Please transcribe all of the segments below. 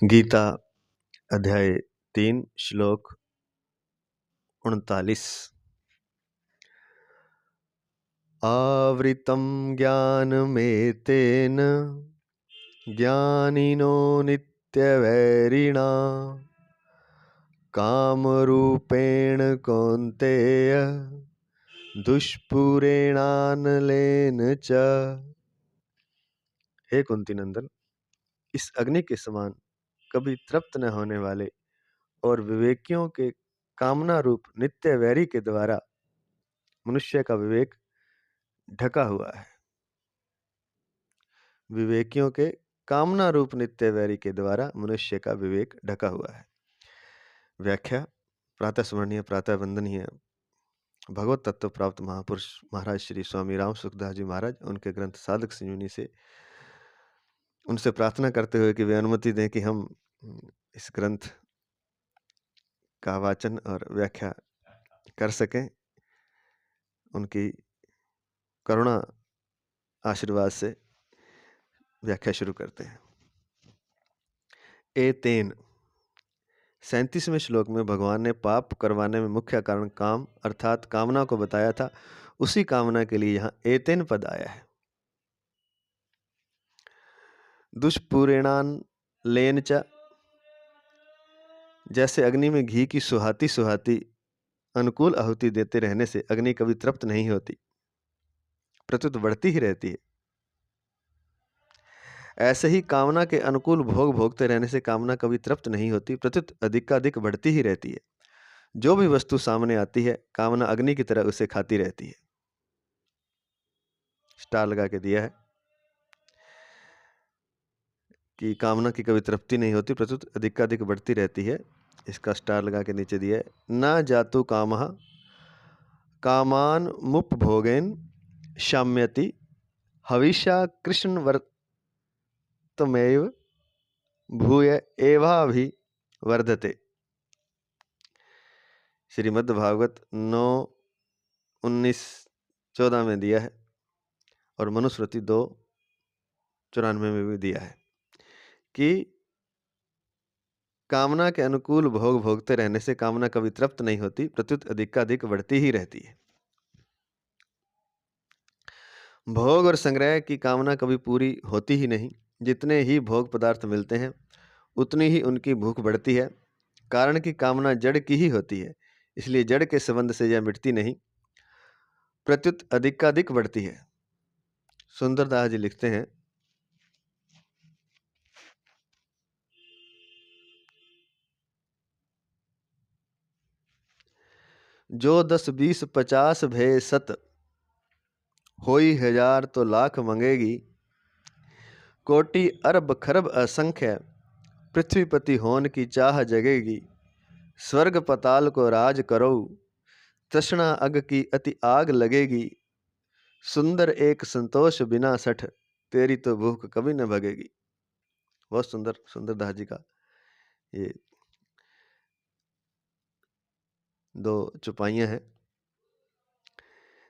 गीता अध्याय 3 श्लोक 39। आवृतं ज्ञानमेतेन ज्ञानिनो नित्यवैरिणा कामरूपेण कौन्तेय दुष्पूरेणानलेन च। हे कुंती नंदन, इस अग्नि के समान कभी तृप्त न होने वाले और विवेकियों के कामना रूप नित्य वैरी के द्वारा मनुष्य का विवेक ढका हुआ है। विवेकियों के कामना रूप नित्य वैरी के द्वारा मनुष्य का विवेक ढका हुआ है। व्याख्या। प्रातः स्मरणीय प्रातः वंदनीय भगवत तत्व प्राप्त महापुरुष महाराज श्री स्वामी राम सुखदास जी महाराज, उनके ग्रंथ साधक संजीवनी से उनसे प्रार्थना करते हुए कि वे अनुमति दें कि हम इस ग्रंथ का वाचन और व्याख्या कर सकें। उनकी करुणा आशीर्वाद से व्याख्या शुरू करते हैं। एतेन 37वें श्लोक में भगवान ने पाप करवाने में मुख्य कारण काम अर्थात कामना को बताया था। उसी कामना के लिए यहाँ एतेन पद आया है। दुष्पूरेणान लेन च, जैसे अग्नि में घी की सुहाती सुहाती अनुकूल आहुति देते रहने से अग्नि कभी तृप्त नहीं होती, प्रत्युत बढ़ती ही रहती है। ऐसे ही कामना के अनुकूल भोग भोगते रहने से कामना कभी तृप्त नहीं होती, प्रत्युत अधिकाधिक बढ़ती ही रहती है। जो भी वस्तु सामने आती है कामना अग्नि की तरह उसे खाती रहती है। स्टार लगा के दिया है कि कामना की कभी तृप्ति नहीं होती, प्रत्युत अधिकाधिक बढ़ती रहती है। इसका स्टार लगा के नीचे दिया है, न जातु कामः कामान मुपभोगेन शाम्यति हविषा कृष्ण वर्तमेव भूय एवाभि वर्धते। श्रीमद् भागवत 9:19-14 में दिया है और मनुस्मृति 2:94 में भी दिया है कि कामना के अनुकूल भोग भोगते रहने से कामना कभी तृप्त नहीं होती, प्रत्युत अधिकाधिक बढ़ती ही रहती है। भोग और संग्रह की कामना कभी पूरी होती ही नहीं। जितने ही भोग पदार्थ मिलते हैं उतनी ही उनकी भूख बढ़ती है, कारण कि कामना जड़ की ही होती है, इसलिए जड़ के संबंध से यह मिटती नहीं, प्रत्युत अधिकाधिक बढ़ती है। सुंदरदास जी लिखते हैं, जो 10 20 50 भय सत होई हजार तो लाख मंगेगी, कोटि अरब खरब असंख्य पृथ्वीपति होन की चाह जगेगी। स्वर्ग पताल को राज करो, तृष्णा अग की अति आग लगेगी। सुंदर एक संतोष बिना सठ, तेरी तो भूख कभी न भगेगी। बहुत सुंदर सुंदरदास जी का ये 2 चौपाइयाँ हैं।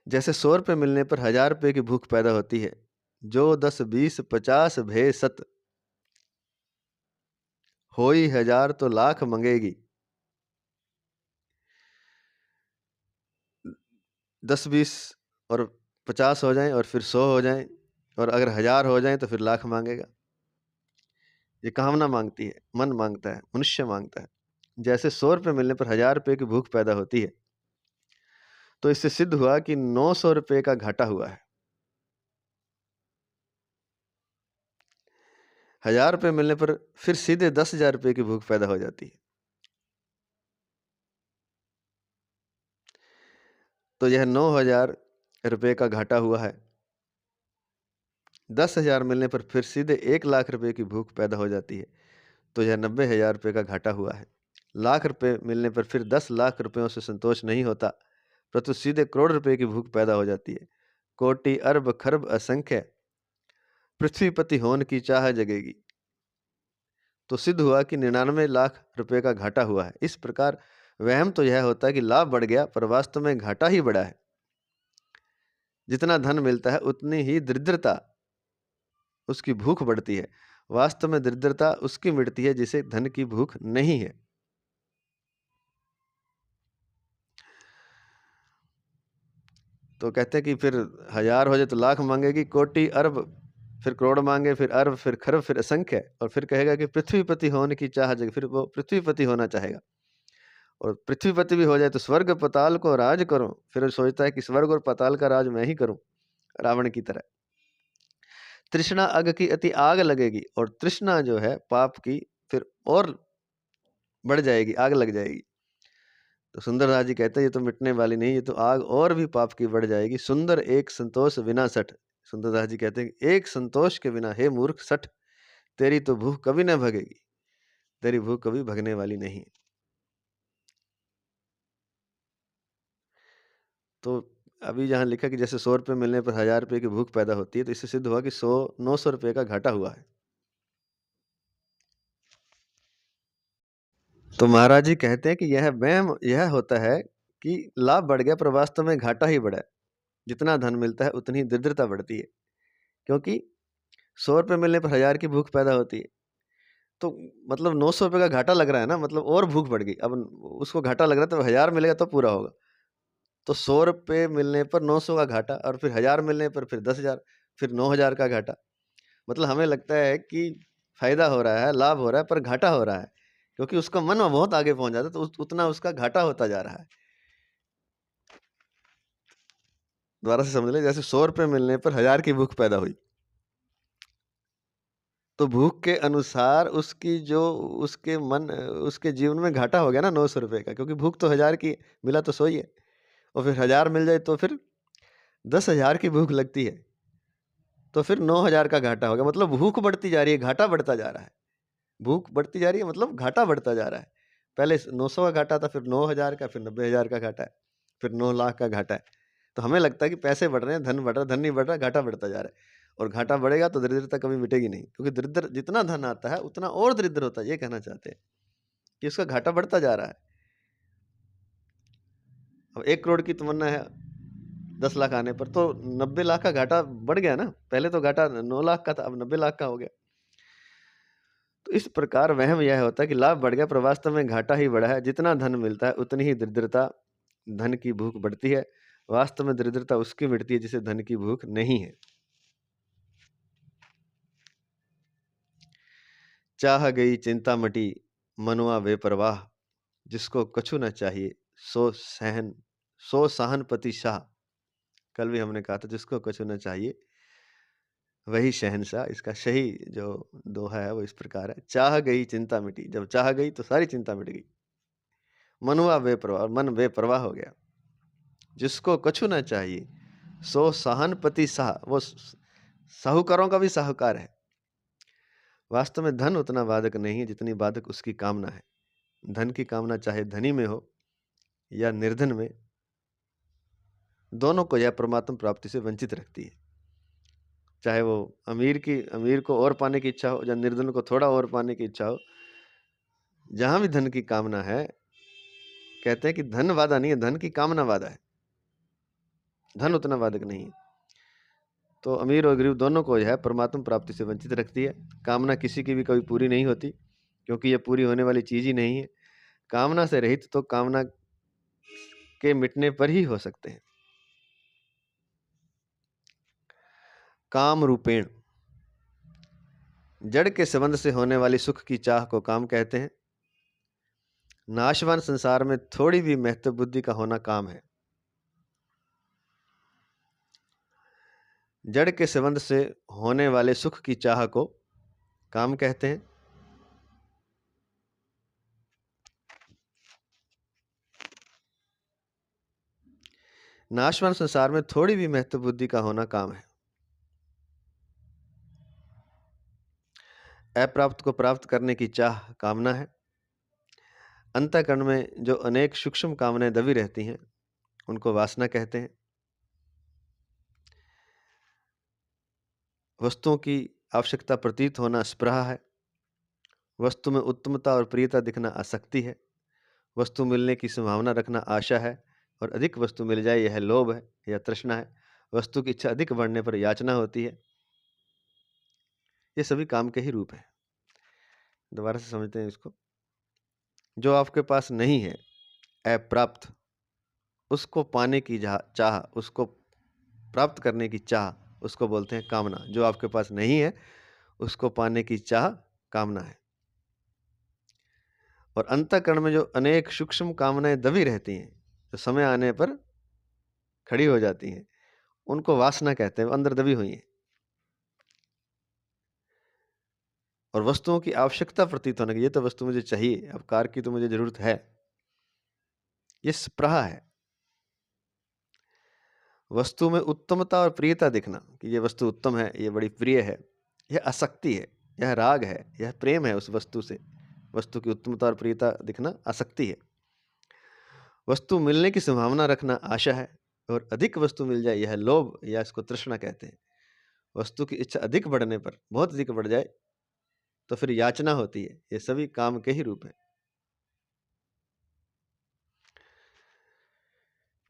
जैसे 100 रुपये मिलने पर 1000 रुपये की भूख पैदा होती है, जो 10 20 50 भय सत होई हजार तो लाख मंगेगी। 10 20 और 50 हो जाएं और फिर 100 हो जाएं और अगर 1000 हो जाएं तो फिर लाख मांगेगा। ये कामना मांगती है, मन मांगता है, मनुष्य मांगता है। जैसे 100 रुपये मिलने पर 1000 रुपये की भूख पैदा होती है, तो इससे सिद्ध हुआ कि 900 रुपये का घाटा हुआ है। 1000 रुपये मिलने पर फिर सीधे 10,000 रुपये की भूख पैदा हो जाती है। तो यह 9,000 रुपये का घाटा हुआ है। 10,000 मिलने पर फिर सीधे 1 लाख रुपये की भूख पैदा हो जाती है, तो यह 90,000 रुपये का घाटा हुआ है। लाख रुपये मिलने पर फिर 10 लाख रुपयों से संतोष नहीं होता, परंतु सीधे करोड़ रुपये की भूख पैदा हो जाती है। कोटि अरब खरब असंख्य पृथ्वीपति होने की चाह जगेगी, तो सिद्ध हुआ कि 99 लाख रुपये का घाटा हुआ है। इस प्रकार वहम तो यह होता है कि लाभ बढ़ गया, पर वास्तव में घाटा ही बढ़ा है। जितना धन मिलता है उतनी ही दरिद्रता, उसकी भूख बढ़ती है। वास्तव में दरिद्रता उसकी मिटती है जिसे धन की भूख नहीं है। तो कहते हैं कि फिर 1000 हो जाए तो लाख मांगेगी, कोटि अरब, फिर करोड़ मांगे, फिर अरब, फिर खरब, फिर असंख्य, और फिर कहेगा कि पृथ्वीपति होने की चाह जगी, फिर वो पृथ्वीपति होना चाहेगा। और पृथ्वीपति भी हो जाए तो स्वर्ग पताल को राज करो, फिर वो सोचता है कि स्वर्ग और पताल का राज मैं ही करूं, रावण की तरह। तृष्णा अग की अति आग लगेगी, और तृष्णा जो है पाप की फिर और बढ़ जाएगी, आग लग जाएगी। तो सुंदरदास जी कहते हैं ये तो मिटने वाली नहीं, ये तो आग और भी पाप की बढ़ जाएगी। सुंदर एक संतोष बिना सठ, सुंदरदास जी कहते हैं एक संतोष के बिना हे मूर्ख सठ, तेरी तो भूख कभी न भगेगी, तेरी भूख कभी भगने वाली नहीं। तो अभी जहाँ लिखा कि जैसे 100 रुपये मिलने पर 1000 रुपये की भूख पैदा होती है, तो इससे सिद्ध हुआ कि 900 रुपये का घाटा हुआ है। तो महाराज जी कहते हैं कि यह वहम यह होता है कि लाभ बढ़ गया पर वास्तव में घाटा ही बढ़ा है। जितना धन मिलता है उतनी दरिद्रता बढ़ती है, क्योंकि 100 रुपये मिलने पर 1000 की भूख पैदा होती है। तो मतलब 900 रुपये का घाटा लग रहा है ना, मतलब और भूख बढ़ गई। अब उसको घाटा लग रहा है तो 1000 मिलेगा तो पूरा होगा। तो 100 रुपये मिलने पर 900 का घाटा, और फिर 1000 मिलने पर फिर 10,000, फिर 9000 का घाटा। मतलब हमें लगता है कि फ़ायदा हो रहा है, लाभ हो रहा है, पर घाटा हो रहा है, क्योंकि उसका मन बहुत आगे पहुँच जाता है, तो उतना उसका घाटा होता जा रहा है। दोबारा से समझ लें, जैसे 100 रुपये मिलने पर 1000 की भूख पैदा हुई, तो भूख के अनुसार उसकी जो उसके जीवन में घाटा हो गया ना 900 रुपये का, क्योंकि भूख तो 1000 की, मिला तो 100 ही है, और फिर 1000 मिल जाए तो फिर 10,000 की भूख लगती है, तो फिर 9000 का घाटा हो गया। मतलब भूख बढ़ती जा रही है, घाटा बढ़ता जा रहा है। भूख बढ़ती जा रही है मतलब घाटा बढ़ता जा रहा है। पहले 900 का घाटा था, फिर 9000 का, फिर 90,000 का घाटा है, फिर 9 लाख का घाटा है। तो हमें लगता है कि पैसे बढ़ रहे हैं, धन बढ़ रहा है, धन नहीं बढ़ रहा, घाटा बढ़ता जा रहा है। और घाटा बढ़ेगा तो दरिद्रता कभी मिटेगी नहीं, क्योंकि दरिद्र जितना धन आता है उतना और दरिद्र होता है। ये कहना चाहते हैं कि उसका घाटा बढ़ता जा रहा है। अब 1 करोड़ की तमन्ना है 10 लाख आने पर, तो 90 लाख का घाटा बढ़ गया ना। पहले तो घाटा 9 लाख का था, अब 90 लाख का हो गया। तो इस प्रकार वहम यह होता है कि लाभ बढ़ गया पर वास्तव में घाटा ही बढ़ा है। जितना धन मिलता है उतनी ही दरिद्रता, धन की भूख बढ़ती है। वास्तव में दरिद्रता उसकी मिटती है जिसे धन की भूख नहीं है। चाह गई चिंता मटी, मनुआ बेपरवाह, जिसको कछु न चाहिए सो सहन पति शाह। कल भी हमने कहा था जिसको कछु न चाहिए वही शहनशाह। इसका सही जो दोहा है वो इस प्रकार है, चाह गई चिंता मिटी। जब चाह गई तो सारी चिंता मिट गई। मनुआ बेपरवाह, मन बेपरवाह हो गया। जिसको कछु न चाहिए सो सहनपति शाह, वो साहूकारों का भी साहूकार है। वास्तव में धन उतना बाधक नहीं है जितनी बाधक उसकी कामना है। धन की कामना चाहे धनी में हो या निर्धन में, दोनों को यह परमात्मा प्राप्ति से वंचित रखती है। चाहे वो अमीर को और पाने की इच्छा हो या निर्धन को थोड़ा और पाने की इच्छा हो, जहां भी धन की कामना है, कहते हैं कि धन वादा नहीं है, धन की कामना वादा है। धन उतना बाधक नहीं है। तो अमीर और गरीब दोनों को यह है परमात्मा प्राप्ति से वंचित रखती है। कामना किसी की भी कभी पूरी नहीं होती, क्योंकि यह पूरी होने वाली चीज ही नहीं है। कामना से रहित तो कामना के मिटने पर ही हो सकते हैं। काम रूपेण, जड़ के संबंध से होने वाली सुख की चाह को काम कहते हैं। नाशवान संसार में थोड़ी भी महत्व बुद्धि का होना काम है। जड़ के संबंध से होने वाले सुख की चाह को काम कहते हैं। नाशवान संसार में थोड़ी भी महत्व बुद्धि का होना काम है। अप्राप्त को प्राप्त करने की चाह कामना है। अंतःकरण में जो अनेक सूक्ष्म कामनाएं दबी रहती हैं उनको वासना कहते हैं। वस्तुओं की आवश्यकता प्रतीत होना स्पृहा है। वस्तु में उत्तमता और प्रियता दिखना आसक्ति है। वस्तु मिलने की संभावना रखना आशा है, और अधिक वस्तु मिल जाए यह लोभ है या तृष्णा है। वस्तु की इच्छा अधिक बढ़ने पर याचना होती है। ये सभी काम के ही रूप हैं। दोबारा से समझते हैं इसको। जो आपके पास नहीं है, अप्राप्त, उसको पाने की चाह, उसको प्राप्त करने की चाह, उसको बोलते हैं कामना। जो आपके पास नहीं है उसको पाने की चाह कामना है। और अंतःकरण में जो अनेक सूक्ष्म कामनाएं दबी रहती हैं, जो समय आने पर खड़ी हो जाती हैं, उनको वासना कहते हैं। वो अंदर दबी हुई हैं और वस्तुओं की आवश्यकता प्रतीत होने की, ये तो वस्तु मुझे चाहिए, अब कार की तो मुझे जरूरत है, ये स्पृहा है। वस्तु में उत्तमता और प्रियता दिखना कि ये वस्तु उत्तम है, ये बड़ी प्रिय है, यह आसक्ति है, यह राग है, यह प्रेम है उस वस्तु से। वस्तु की उत्तमता और प्रियता दिखना आसक्ति है। वस्तु मिलने की संभावना रखना आशा है, और अधिक वस्तु मिल जाए यह लोभ या इसको तृष्णा कहते हैं। वस्तु की इच्छा अधिक बढ़ने पर, बहुत अधिक बढ़ जाए तो फिर याचना होती है। ये सभी काम के ही रूप हैं।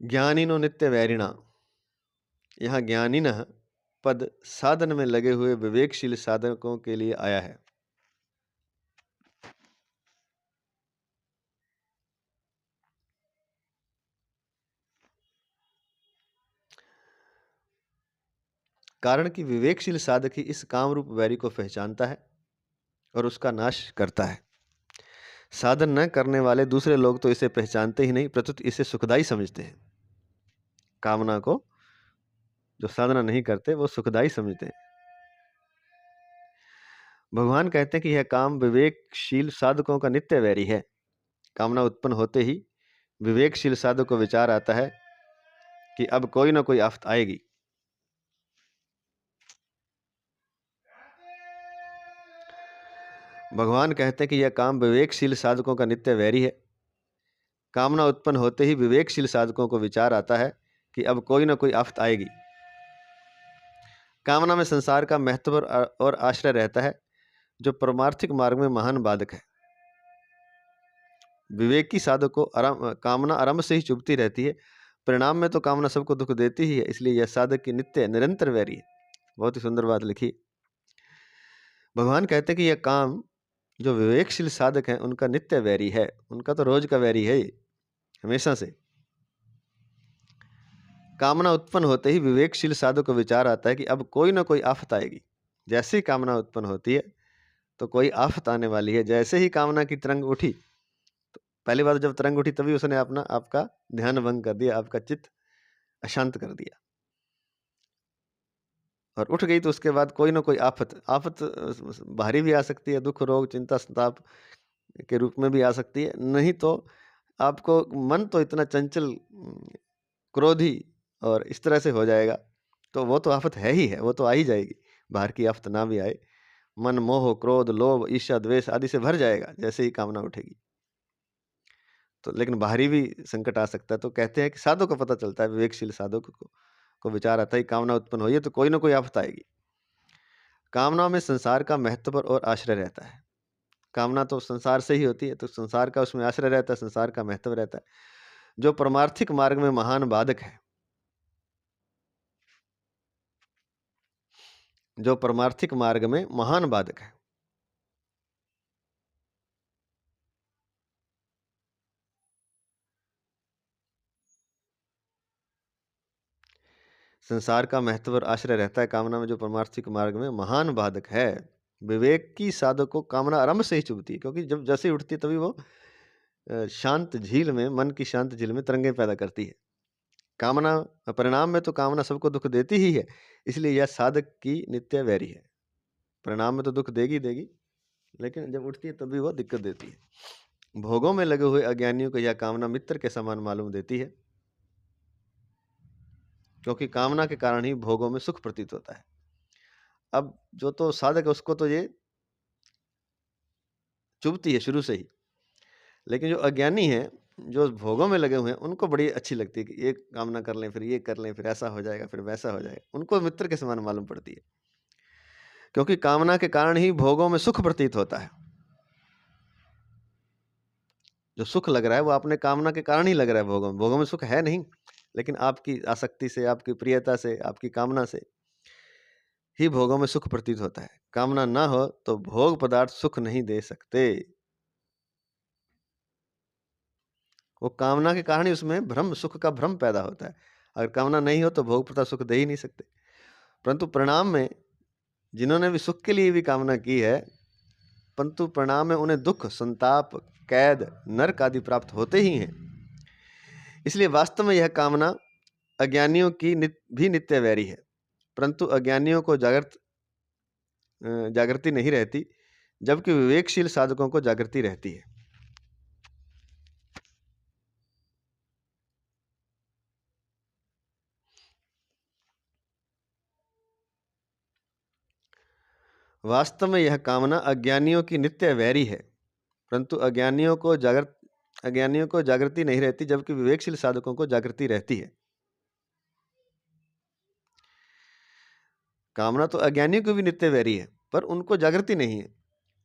ज्ञानिनो नित्य वैरिणा, यहाँ ज्ञानिनः पद साधन में लगे हुए विवेकशील साधकों के लिए आया है। कारण कि विवेकशील साधक ही इस काम रूप वैरी को पहचानता है और उसका नाश करता है। साधन न करने वाले दूसरे लोग तो इसे पहचानते ही नहीं, प्रत्युत इसे सुखदाई समझते हैं। कामना को जो साधना नहीं करते वो सुखदाई समझते हैं। भगवान कहते हैं कि यह काम विवेकशील साधकों का नित्य वैरी है। कामना उत्पन्न होते ही विवेकशील साधक को विचार आता है कि अब कोई ना कोई आफत आएगी। भगवान कहते हैं कि यह काम विवेकशील साधकों का नित्य वैरी है। कामना उत्पन्न होते ही विवेकशील साधकों को विचार आता है कि अब कोई ना कोई आफत आएगी। कामना में संसार का महत्व और आश्रय रहता है, जो परमार्थिक मार्ग में महान बाधक है। विवेकी साधक को कामना आरंभ से ही चुभती रहती है। परिणाम में तो कामना सबको दुख देती ही है, इसलिए यह साधक की नित्य निरंतर वैरी है। बहुत ही सुंदर बात लिखी। भगवान कहते हैं कि यह काम जो विवेकशील साधक हैं उनका नित्य वैरी है। उनका तो रोज का वैरी है, हमेशा से। कामना उत्पन्न होते ही विवेकशील साधक को विचार आता है कि अब कोई ना कोई आफत आएगी। जैसे ही कामना उत्पन्न होती है तो कोई आफत आने वाली है। जैसे ही कामना की तरंग उठी, तो पहली बार जब तरंग उठी तभी उसने आपका ध्यान भंग कर दिया, आपका चित्त अशांत कर दिया, और उठ गई तो उसके बाद कोई ना कोई आफत बाहरी भी आ सकती है, दुख रोग चिंता संताप के रूप में भी आ सकती है। नहीं तो आपको मन तो इतना चंचल, क्रोधी और इस तरह से हो जाएगा, तो वो तो आफत है ही है, वो तो आ ही जाएगी। बाहर की आफत ना भी आए, मन मोह क्रोध लोभ ईर्ष्या द्वेष आदि से भर जाएगा जैसे ही कामना उठेगी। तो लेकिन बाहरी भी संकट आ सकता है। तो कहते हैं कि साधु को पता चलता है, विवेकशील साधु को विचार आता है कामना उत्पन्न हुई है तो कोई ना कोई आफत आएगी। कामना में संसार का महत्व और आश्रय रहता है। कामना तो संसार से ही होती है, तो संसार का उसमें आश्रय रहता है, संसार का महत्व रहता है, जो परमार्थिक मार्ग में महान बाधक है। जो परमार्थिक मार्ग में महान बाधक है। संसार का महत्व और आश्रय रहता है कामना में, जो परमार्थिक मार्ग में महान बाधक है। विवेक की साधक को कामना आरंभ से ही चुभती है, क्योंकि जब जैसे ही उठती है तभी वो शांत झील में, मन की शांत झील में तरंगे पैदा करती है। कामना परिणाम में तो कामना सबको दुख देती ही है, इसलिए यह साधक की नित्य वैरी है। परिणाम में तो दुख देगी देगी, लेकिन जब उठती है तभी वो दिक्कत देती है। भोगों में लगे हुए अज्ञानियों को यह कामना मित्र के समान मालूम देती है, क्योंकि कामना के कारण ही भोगों में सुख प्रतीत होता है। अब जो तो साधक है उसको तो ये चुभती है शुरू से ही, लेकिन जो अज्ञानी है, जो भोगों में लगे हुए हैं, उनको बड़ी अच्छी लगती है कि ये कामना कर लें, फिर ये कर लें, फिर ऐसा हो जाएगा, फिर वैसा हो जाएगा। उनको मित्र के समान मालूम पड़ती है, क्योंकि कामना के कारण ही भोगों में सुख प्रतीत होता है। जो सुख लग रहा है वो आपने कामना के कारण ही लग रहा है। भोगों में सुख है नहीं, लेकिन आपकी आसक्ति से, आपकी प्रियता से, आपकी कामना से ही भोगों में सुख प्रतीत होता है। कामना ना हो तो भोग पदार्थ सुख नहीं दे सकते। वो कामना के कारण ही उसमें भ्रम, सुख का भ्रम पैदा होता है। अगर कामना नहीं हो तो भोग पदार्थ सुख दे ही नहीं सकते। परंतु परिणाम में जिन्होंने भी सुख के लिए भी कामना की है, परंतु परिणाम में उन्हें दुख, संताप, कैद, नरक आदि प्राप्त होते ही हैं। इसलिए वास्तव में यह कामना अज्ञानियों की भी नित्य वैरी है, परंतु अज्ञानियों को जागृति नहीं रहती, जबकि विवेकशील साधकों को जागृति रहती है। वास्तव में यह कामना अज्ञानियों की नित्य वैरी है, परंतु अज्ञानियों को जागृति नहीं रहती, जबकि विवेकशील साधकों को जागृति रहती है। कामना तो अज्ञानियों की भी नित्य वैरी है, पर उनको जागृति नहीं है।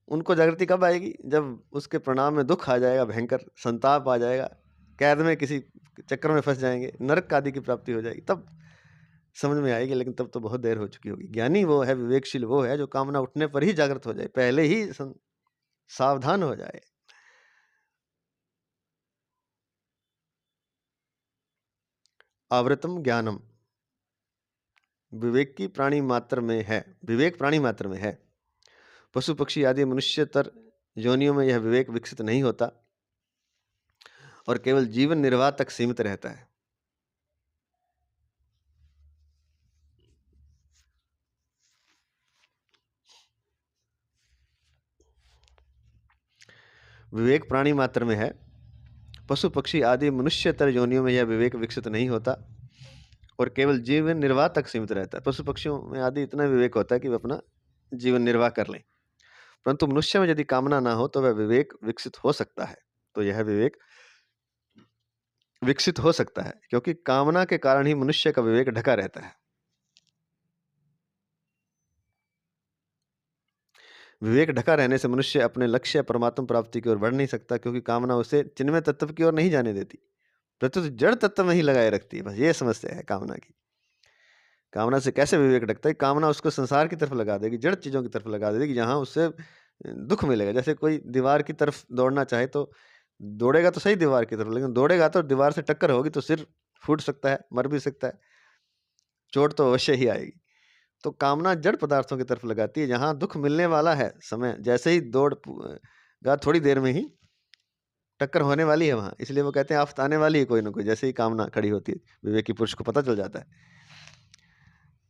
उनको जागृति कब आएगी? जब उसके परिणाम में दुख आ जाएगा, भयंकर संताप आ जाएगा, कैद में किसी चक्कर में फंस जाएंगे, नरक आदि की प्राप्ति हो जाएगी, तब समझ में आएगी। लेकिन तब तो बहुत देर हो चुकी होगी। ज्ञानी वो है, विवेकशील वो है जो कामना उठने पर ही जागृत हो जाए, पहले ही सावधान हो जाए। आवृतम ज्ञानम, विवेक प्राणी मात्र में है। पशु पक्षी आदि मनुष्यतर योनियों में यह विवेक विकसित नहीं होता और केवल जीवन निर्वाह तक सीमित रहता है। विवेक प्राणी मात्र में है, पशु पक्षी आदि मनुष्यतर योनियों में यह विवेक विकसित नहीं होता और केवल जीवन निर्वाह तक सीमित रहता है। पशु पक्षियों में आदि इतना विवेक होता है कि वे अपना जीवन निर्वाह कर लें, परंतु मनुष्य में यदि कामना ना हो तो वह विवेक विकसित हो सकता है। तो यह विवेक विकसित हो सकता है क्योंकि कामना के कारण ही मनुष्य का विवेक ढका रहता है। विवेक ढका रहने से मनुष्य अपने लक्ष्य परमात्मा प्राप्ति की ओर बढ़ नहीं सकता, क्योंकि कामना उसे चिन्मय तत्व की ओर नहीं जाने देती, प्रत्युत जड़ तत्व में ही लगाए रखती है। बस ये समस्या है कामना की। कामना से कैसे विवेक ढकता है? कामना उसको संसार की तरफ लगा देगी, जड़ चीजों की तरफ लगा देगी, जहां उससे दुख मिलेगा। जैसे कोई दीवार की तरफ दौड़ना चाहे तो दौड़ेगा तो सही दीवार की तरफ, लेकिन दौड़ेगा तो दीवार से टक्कर होगी तो सिर फूट सकता है, मर भी सकता है, चोट तो अवश्य ही आएगी। तो कामना जड़ पदार्थों की तरफ लगाती है, जहां दुख मिलने वाला है। समय जैसे ही दौड़गा, थोड़ी देर में ही टक्कर होने वाली है वहां, इसलिए वो कहते हैं आफत आने वाली है कोई ना कोई। जैसे ही कामना खड़ी होती है, विवेकी पुरुष को पता चल जाता है।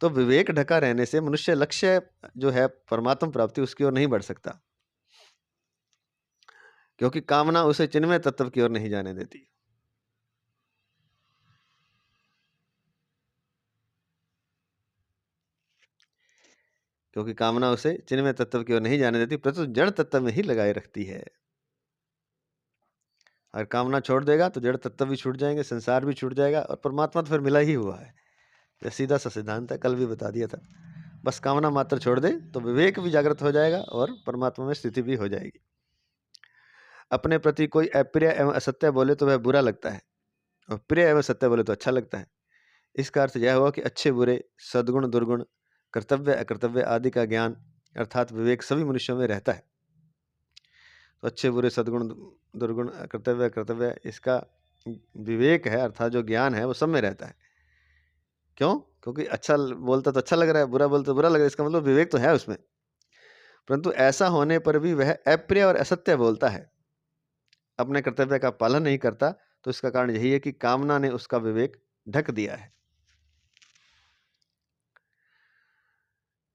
तो विवेक ढका रहने से मनुष्य लक्ष्य जो है परमात्मा प्राप्ति, उसकी ओर नहीं बढ़ सकता, क्योंकि कामना उसे चिन्मय तत्व की ओर नहीं जाने देती। क्योंकि कामना उसे चिन्मय तत्व की ओर नहीं जाने देती, प्रत्युत जड़ तत्व में ही लगाए रखती है। अगर कामना छोड़ देगा तो जड़ तत्व भी छूट जाएंगे, संसार भी छूट जाएगा, और परमात्मा तो फिर मिला ही हुआ है। यह सीधा सा सिद्धांत है, कल भी बता दिया था। बस कामना मात्र छोड़ दे तो विवेक भी जागृत हो जाएगा और परमात्मा में स्थिति भी हो जाएगी। अपने प्रति कोई अप्रिय एवं असत्य बोले तो वह बुरा लगता है, और प्रिय एवं सत्य बोले तो अच्छा लगता है। इसका अर्थ यह हुआ कि अच्छे बुरे, सद्गुण दुर्गुण, कर्तव्य अकर्तव्य आदि का ज्ञान अर्थात विवेक सभी मनुष्यों में रहता है। तो अच्छे बुरे, सद्गुण दुर्गुण, कर्तव्य अकर्तव्य, इसका विवेक है अर्थात जो ज्ञान है वो सब में रहता है। क्यों? क्योंकि अच्छा बोलता तो अच्छा लग रहा है, बुरा बोलता तो बुरा लग रहा है, इसका मतलब विवेक तो है उसमें। परंतु ऐसा होने पर भी वह अप्रिय और असत्य बोलता है, अपने कर्तव्य का पालन नहीं करता। तो इसका कारण यही है कि कामना ने उसका विवेक ढक दिया है।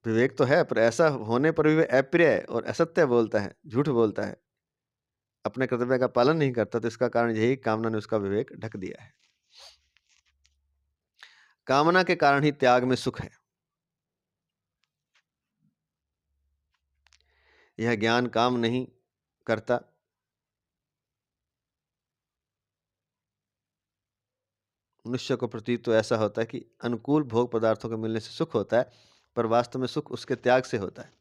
विवेक तो है, पर ऐसा होने पर भी वह अप्रिय और असत्य बोलता है, झूठ बोलता है, अपने कर्तव्य का पालन नहीं करता। तो इसका कारण यही, कामना ने उसका विवेक ढक दिया है। कामना के कारण ही त्याग में सुख है। यह ज्ञान काम नहीं करता, मनुष्य को प्रतीत तो ऐसा होता है कि अनुकूल भोग पदार्थों के मिलने से सुख होता है, पर वास्तव में सुख उसके त्याग से होता है।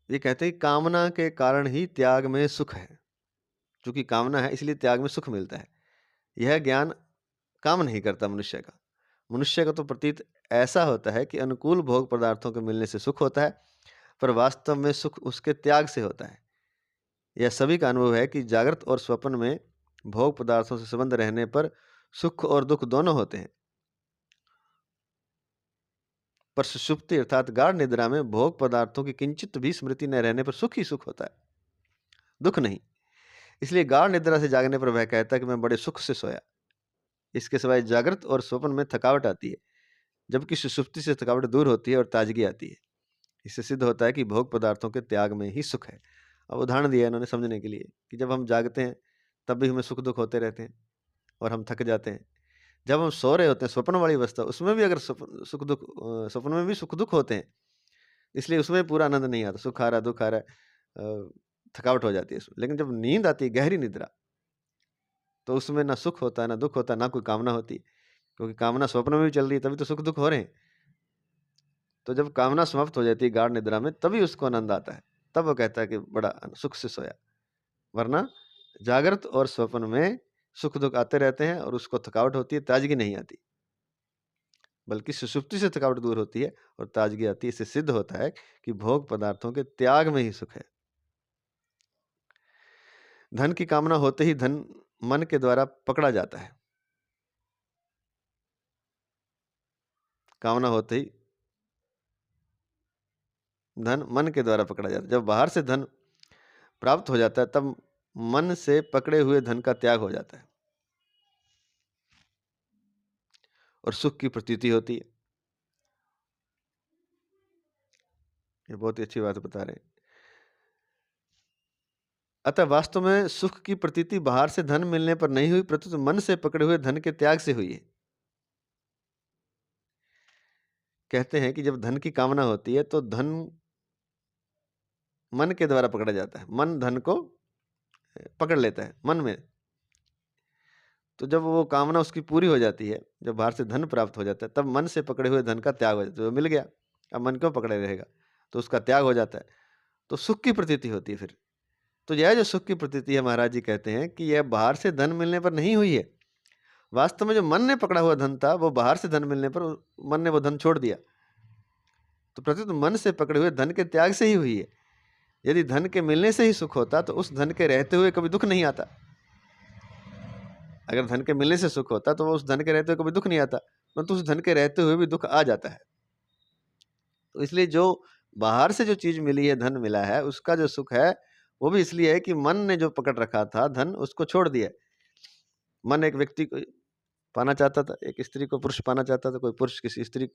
ये कहते हैं कि कामना के कारण ही त्याग में सुख है। चूंकि कामना है इसलिए त्याग में सुख मिलता है। यह ज्ञान काम नहीं करता मनुष्य का। मनुष्य का तो प्रतीत ऐसा होता है कि अनुकूल भोग पदार्थों के मिलने से सुख होता है, पर वास्तव में सुख उसके त्याग से होता है। यह सभी का अनुभव है कि जागृत और स्वप्न में भोग पदार्थों से संबंध रहने पर सुख और दुख दोनों होते हैं, पर सुषुप्ति अर्थात गाढ़ निद्रा में भोग पदार्थों की किंचित भी स्मृति न रहने पर सुख ही सुख होता है, दुख नहीं। इसलिए गाढ़ निद्रा से जागने पर वह कहता है कि मैं बड़े सुख से सोया। इसके सिवाय जागृत और स्वप्न में थकावट आती है, जबकि सुषुप्ति से थकावट दूर होती है और ताजगी आती है। इससे सिद्ध होता है कि भोग पदार्थों के त्याग में ही सुख है। अब उदाहरण दिया इन्होंने समझने के लिए कि जब हम जागते हैं तब भी हमें सुख दुख होते रहते हैं और हम थक जाते हैं। जब हम सो रहे होते हैं स्वप्न वाली अवस्था, उसमें भी अगर सुख दुख स्वप्न में भी सुख दुख होते हैं, इसलिए उसमें पूरा आनंद नहीं आता। सुख आ रहा, दुख आ रहा है, थकावट हो जाती है उसमें। लेकिन जब नींद आती है, गहरी निद्रा, तो उसमें ना सुख होता है, ना दुख होता है, ना कोई कामना होती, क्योंकि कामना स्वप्न में भी चल रही है, तभी तो सुख दुख हो रहे हैं। तो जब कामना समाप्त हो जाती है गाढ़ निद्रा में, तभी उसको आनंद आता है, तब वो कहता है कि बड़ा सुख से सोया। वरना जागृत और स्वप्न में सुख दुख आते रहते हैं और उसको थकावट होती है, ताजगी नहीं आती, बल्कि सुषुप्ति से थकावट दूर होती है और ताजगी आती है। इससे सिद्ध होता है कि भोग पदार्थों के त्याग में ही सुख है। धन की कामना होते ही धन मन के द्वारा पकड़ा जाता है। कामना होते ही धन मन के द्वारा पकड़ा जाता है। जब बाहर से धन प्राप्त हो जाता है, तब मन से पकड़े हुए धन का त्याग हो जाता है और सुख की प्रतीति होती है। ये बहुत ही अच्छी बात बता रहे हैं। अतः वास्तव में सुख की प्रतीति बाहर से धन मिलने पर नहीं हुई, प्रत्युत मन से पकड़े हुए धन के त्याग से हुई है। कहते हैं कि जब धन की कामना होती है तो धन मन के द्वारा पकड़ा जाता है, मन धन को पकड़ लेता है मन में। तो जब वो कामना उसकी पूरी हो जाती है, जब बाहर से धन प्राप्त हो जाता है, तब मन से पकड़े हुए धन का त्याग हो जाता है। तो मिल गया, अब मन क्यों पकड़े रहेगा, तो उसका त्याग हो जाता है, तो सुख की प्रतीति होती है फिर। तो यह जो सुख की प्रतीति है, महाराज जी कहते हैं कि यह बाहर से धन मिलने पर नहीं हुई है। वास्तव में जो मन ने पकड़ा हुआ धन था, वो बाहर से धन मिलने पर मन ने वो धन छोड़ दिया, तो प्रत्युत मन से पकड़े हुए धन के त्याग से ही हुई है। यदि धन के मिलने से ही सुख होता तो उस धन के रहते हुए कभी दुख नहीं आता। अगर धन के मिलने से सुख होता तो वो उस धन के रहते हुए कभी दुख नहीं आता, परंतु उस धन के रहते हुए भी दुख आ जाता है। तो इसलिए जो बाहर से जो चीज मिली है, धन मिला है, उसका जो सुख है वो भी इसलिए है कि मन ने जो पकड़ रखा था धन, उसको छोड़ दिया। मन एक व्यक्ति को पाना चाहता था, एक स्त्री को पुरुष पाना चाहता था, कोई पुरुष किसी स्त्री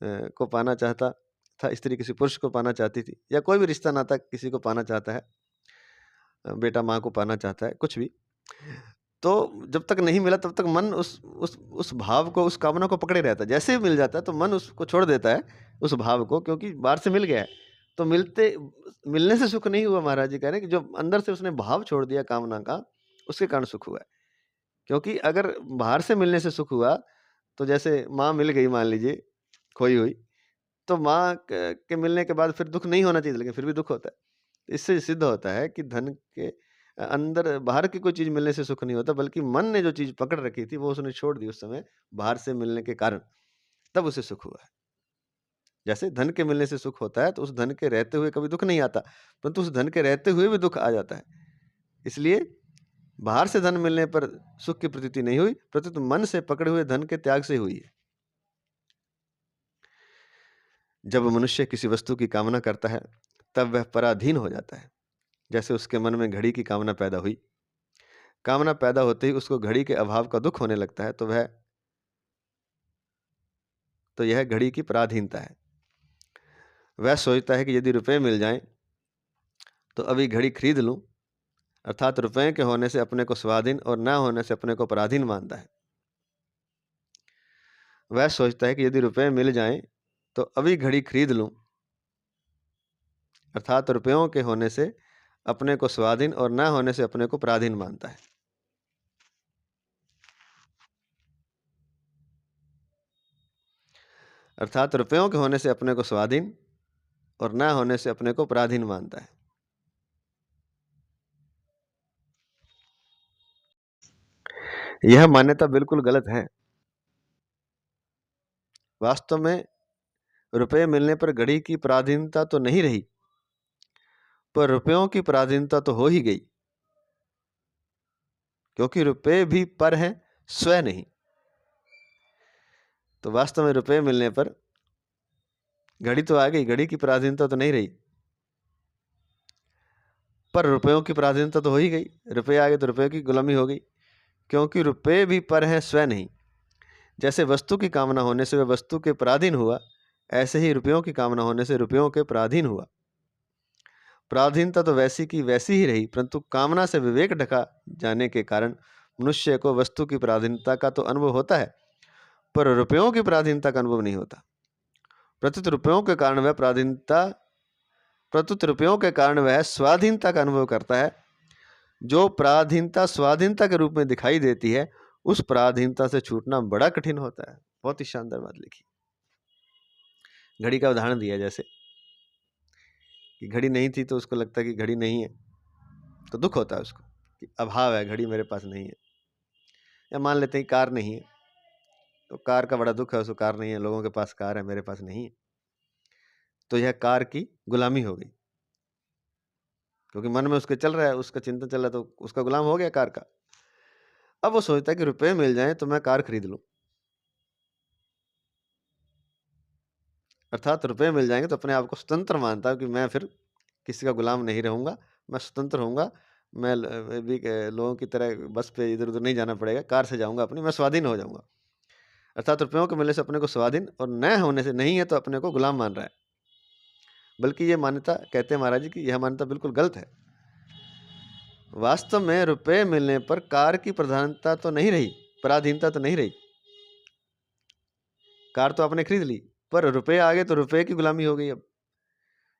को पाना चाहता था, स्त्री किसी पुरुष को पाना चाहती थी, या कोई भी रिश्ता नाता किसी को पाना चाहता है, बेटा माँ को पाना चाहता है, कुछ भी। तो जब तक नहीं मिला तब तक मन उस भाव को, उस कामना को पकड़े रहता है। जैसे ही मिल जाता है तो मन उसको छोड़ देता है, उस भाव को, क्योंकि बाहर से मिल गया है। तो मिलने से सुख नहीं हुआ। महाराज जी कह रहे हैं कि जो अंदर से उसने भाव छोड़ दिया कामना का, उसके कारण सुख हुआ है। क्योंकि अगर बाहर से मिलने से सुख हुआ, तो जैसे माँ मिल गई, मान लीजिए खोई हुई, तो माँ के मिलने के बाद फिर दुख नहीं होना चाहिए, लेकिन फिर भी दुख होता है। इससे सिद्ध होता है कि धन के अंदर बाहर की कोई चीज मिलने से सुख नहीं होता, बल्कि मन ने जो चीज पकड़ रखी थी वो उसने छोड़ दी उस समय बाहर से मिलने के कारण, तब उसे सुख हुआ है। जैसे धन के मिलने से सुख होता है, तो उस धन के रहते हुए कभी दुख नहीं आता, परंतु उस धन के रहते हुए भी दुख आ जाता है। इसलिए बाहर से धन मिलने पर सुख की प्रतीति नहीं हुई, प्रत्युत मन से पकड़े हुए धन के त्याग से हुई है। जब मनुष्य किसी वस्तु की कामना करता है, तब वह पराधीन हो जाता है। जैसे उसके मन में घड़ी की कामना पैदा हुई, कामना पैदा होते ही उसको घड़ी के अभाव का दुख होने लगता है, तो यह घड़ी की पराधीनता है। वह सोचता है कि यदि रुपए मिल जाएं तो अभी घड़ी खरीद लूं, अर्थात रुपए के होने से अपने को स्वाधीन और न होने से अपने को पराधीन मानता है। वह सोचता है कि यदि रुपए मिल जाएं तो अभी घड़ी खरीद लूं, अर्थात रुपयों के होने से अपने को स्वाधीन और न होने से अपने को पराधीन मानता है। अर्थात रुपयों के होने से अपने को स्वाधीन और न होने से अपने को पराधीन मानता है। यह मान्यता बिल्कुल गलत है। वास्तव में रुपये मिलने पर घड़ी की पराधीनता तो नहीं रही, पर रुपयों की पराधीनता तो हो ही गई, क्योंकि रुपये भी पर हैं, स्वयं नहीं। तो वास्तव में रुपये मिलने पर घड़ी तो आ गई, घड़ी की पराधीनता तो नहीं रही, पर रुपयों की पराधीनता तो हो ही गई। रुपये आ गए तो रुपये की गुलामी हो गई, क्योंकि रुपये भी पर हैं, स्वयं नहीं। जैसे वस्तु की कामना होने से वह वस्तु के पराधीन हुआ, ऐसे ही रुपयों की कामना होने से रुपयों के पराधीन हुआ। पराधीनता तो वैसी की वैसी ही रही, परंतु कामना से विवेक ढका जाने के कारण मनुष्य को वस्तु की पराधीनता का तो अनुभव होता है, पर रुपयों की पराधीनता का अनुभव नहीं होता। प्रत्युत रुपयों के कारण वह स्वाधीनता का अनुभव करता है। जो पराधीनता स्वाधीनता के रूप में दिखाई देती है, उस पराधीनता से छूटना बड़ा कठिन होता है। बहुत ही शानदार बात लिखी। घड़ी का उदाहरण दिया, जैसे कि घड़ी नहीं थी तो उसको लगता है कि घड़ी नहीं है, तो दुख होता है उसको कि अभाव है, घड़ी मेरे पास नहीं है। या मान लेते हैं कार नहीं है, तो कार का बड़ा दुख है, उसको कार नहीं है, लोगों के पास कार है, मेरे पास नहीं है। तो यह कार की गुलामी हो गई, क्योंकि मन में उसके चल रहा है, उसका चिंतन चल रहा है, तो उसका गुलाम हो गया कार का। अब वो सोचता है कि रुपए मिल जाए तो मैं कार खरीद लूं, अर्थात रुपए मिल जाएंगे तो अपने आप को स्वतंत्र मानता है कि मैं फिर किसी का गुलाम नहीं रहूंगा, मैं स्वतंत्र होऊंगा, मैं भी लोगों की तरह बस पे इधर उधर नहीं जाना पड़ेगा, कार से जाऊंगा अपनी, मैं स्वाधीन हो जाऊंगा। अर्थात रुपयों के मिलने से अपने को स्वाधीन और न होने से, नहीं है तो अपने को गुलाम मान रहा है। बल्कि ये मान्यता, कहते हैं महाराज जी की यह मान्यता बिल्कुल गलत है। वास्तव में रुपए मिलने पर कार की प्रधानता तो नहीं रही, पराधीनता तो नहीं रही। कार तो आपने खरीद ली, पर रुपए आ गए तो रुपए की गुलामी हो गई अब,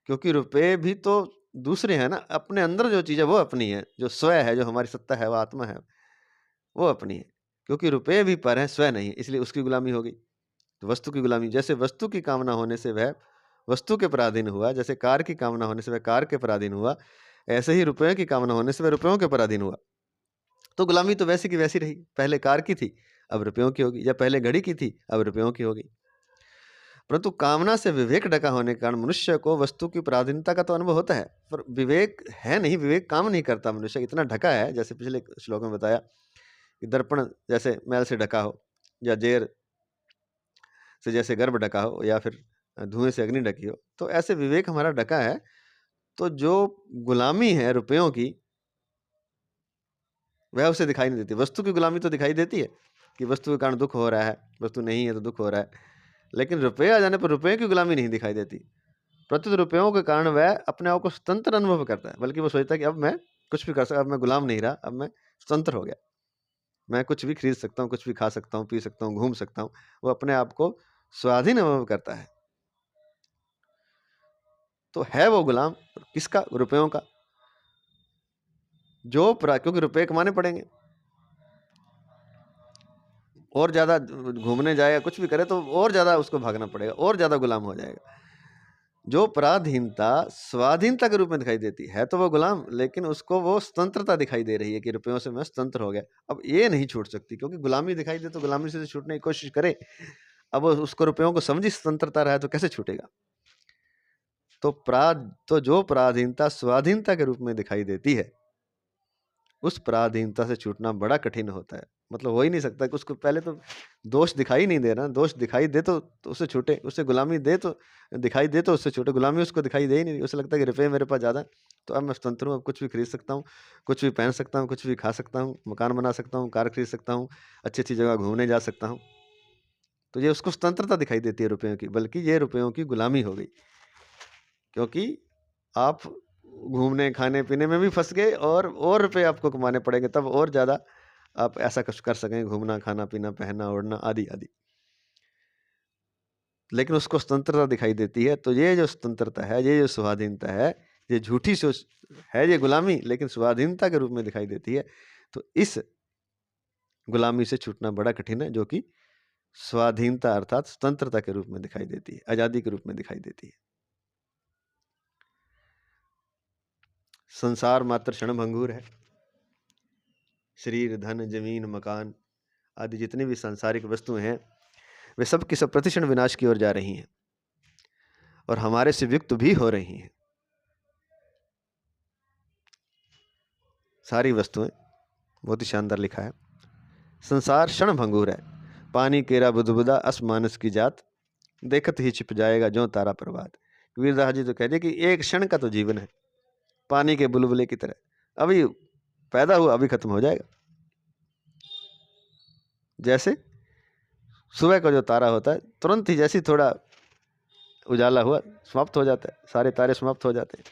क्योंकि रुपए भी तो दूसरे हैं ना। अपने अंदर जो चीज़ है वो अपनी है, जो स्वय है, जो हमारी सत्ता है, वो आत्मा है, वो अपनी है। क्योंकि रुपए भी पर है, स्वय नहीं, इसलिए उसकी गुलामी हो गई। तो वस्तु की गुलामी, जैसे वस्तु की कामना होने से वह वस्तु के पराधीन हुआ, जैसे कार की कामना होने से वह कार के पराधीन हुआ, ऐसे ही रुपयों की कामना होने से वह रुपयों के पराधीन हुआ। तो गुलामी तो वैसी की वैसी रही, पहले कार की थी अब रुपयों की होगी, या पहले घड़ी की थी अब रुपयों की होगी। परंतु कामना से विवेक ढका होने के कारण मनुष्य को वस्तु की पराधीनता का तो अनुभव होता है, पर विवेक है नहीं, विवेक काम नहीं करता। मनुष्य इतना ढका है, जैसे पिछले श्लोक में बताया कि दर्पण जैसे मैल से ढका हो, या जेर से जैसे गर्भ ढका हो, या फिर धुएं से अग्नि ढकी हो, तो ऐसे विवेक हमारा ढका है। तो जो गुलामी है रुपयों की, वह उसे दिखाई नहीं देती। वस्तु की गुलामी तो दिखाई देती है कि वस्तु के कारण दुख हो रहा है, वस्तु नहीं है तो दुख हो रहा है, लेकिन रुपये आ जाने पर रुपये की गुलामी नहीं दिखाई देती। प्रत्युत रुपयों के कारण वह अपने आप को स्वतंत्र अनुभव करता है, बल्कि वो सोचता है कि अब मैं कुछ भी कर सकता, अब मैं गुलाम नहीं रहा, अब मैं स्वतंत्र हो गया, मैं कुछ भी खरीद सकता हूँ, कुछ भी खा सकता हूँ, पी सकता हूँ, घूम सकता हूँ। वो अपने आप को स्वाधीन अनुभव करता है। तो है वो गुलाम किसका? रुपयों का। क्योंकि रुपये कमाने पड़ेंगे, और ज़्यादा घूमने जाए या कुछ भी करे तो और ज़्यादा उसको भागना पड़ेगा, और ज़्यादा गुलाम हो जाएगा। जो पराधीनता स्वाधीनता के रूप में दिखाई देती है तो वो गुलाम, लेकिन उसको वो स्वतंत्रता दिखाई दे रही है कि रुपयों से मैं स्वतंत्र हो गया, अब ये नहीं छूट सकती। क्योंकि गुलामी दिखाई दे तो गुलामी से छूटने की कोशिश करे, अब उसको रुपयों को समझी स्वतंत्रता रहा है तो कैसे छूटेगा। तो जो पराधीनता स्वाधीनता के रूप में दिखाई देती है, उस पराधीनता से छूटना बड़ा कठिन होता है। मतलब हो ही नहीं सकता कि उसको पहले तो दोष दिखाई नहीं दे रहा, दोष दिखाई दे तो उससे छूटे, उससे गुलामी दे तो दिखाई दे तो उससे छूटे। गुलामी उसको दिखाई दे ही नहीं, उसे लगता है कि रुपये मेरे पास ज़्यादा, तो अब मैं स्वतंत्र हूँ, अब कुछ भी खरीद सकता हूँ, कुछ भी पहन सकता हूँ, कुछ भी खा सकता हूँ, मकान बना सकता हूँ, कार खरीद सकता हूँ, अच्छी अच्छी जगह घूमने जा सकता हूँ। तो ये उसको स्वतंत्रता दिखाई देती है रुपयों की, बल्कि ये रुपयों की गुलामी हो गई। क्योंकि आप घूमने खाने पीने में भी फंस गए, और रुपए आपको कमाने पड़ेंगे, तब और ज़्यादा आप ऐसा कुछ कर सकें, घूमना खाना पीना पहनना ओढ़ना आदि आदि। लेकिन उसको स्वतंत्रता दिखाई देती है। तो ये जो स्वतंत्रता है, ये जो स्वाधीनता है, ये झूठी सोच है, ये गुलामी लेकिन स्वाधीनता के रूप में दिखाई देती है। तो इस गुलामी से छूटना बड़ा कठिन है, जो कि स्वाधीनता अर्थात स्वतंत्रता के रूप में दिखाई देती है, आज़ादी के रूप में दिखाई देती है। संसार मात्र क्षणभंगुर है। शरीर धन जमीन मकान आदि जितनी भी सांसारिक वस्तुएं हैं वे सब की सब प्रतिक्षण विनाश की ओर जा रही हैं और हमारे से वियुक्त भी हो रही हैं। सारी वस्तुएं, बहुत ही शानदार लिखा है। संसार क्षण भंगुर है, पानी केरा बुदबुदा अस मानस की जात, देखत ही छिप जाएगा जो तारा प्रभात। वीरदास जी तो कहते कि एक क्षण का तो जीवन है, पानी के बुलबुले की तरह, अभी पैदा हुआ अभी खत्म हो जाएगा। जैसे सुबह का जो तारा होता है तुरंत ही जैसे थोड़ा उजाला हुआ समाप्त हो जाता है, सारे तारे समाप्त हो जाते हैं।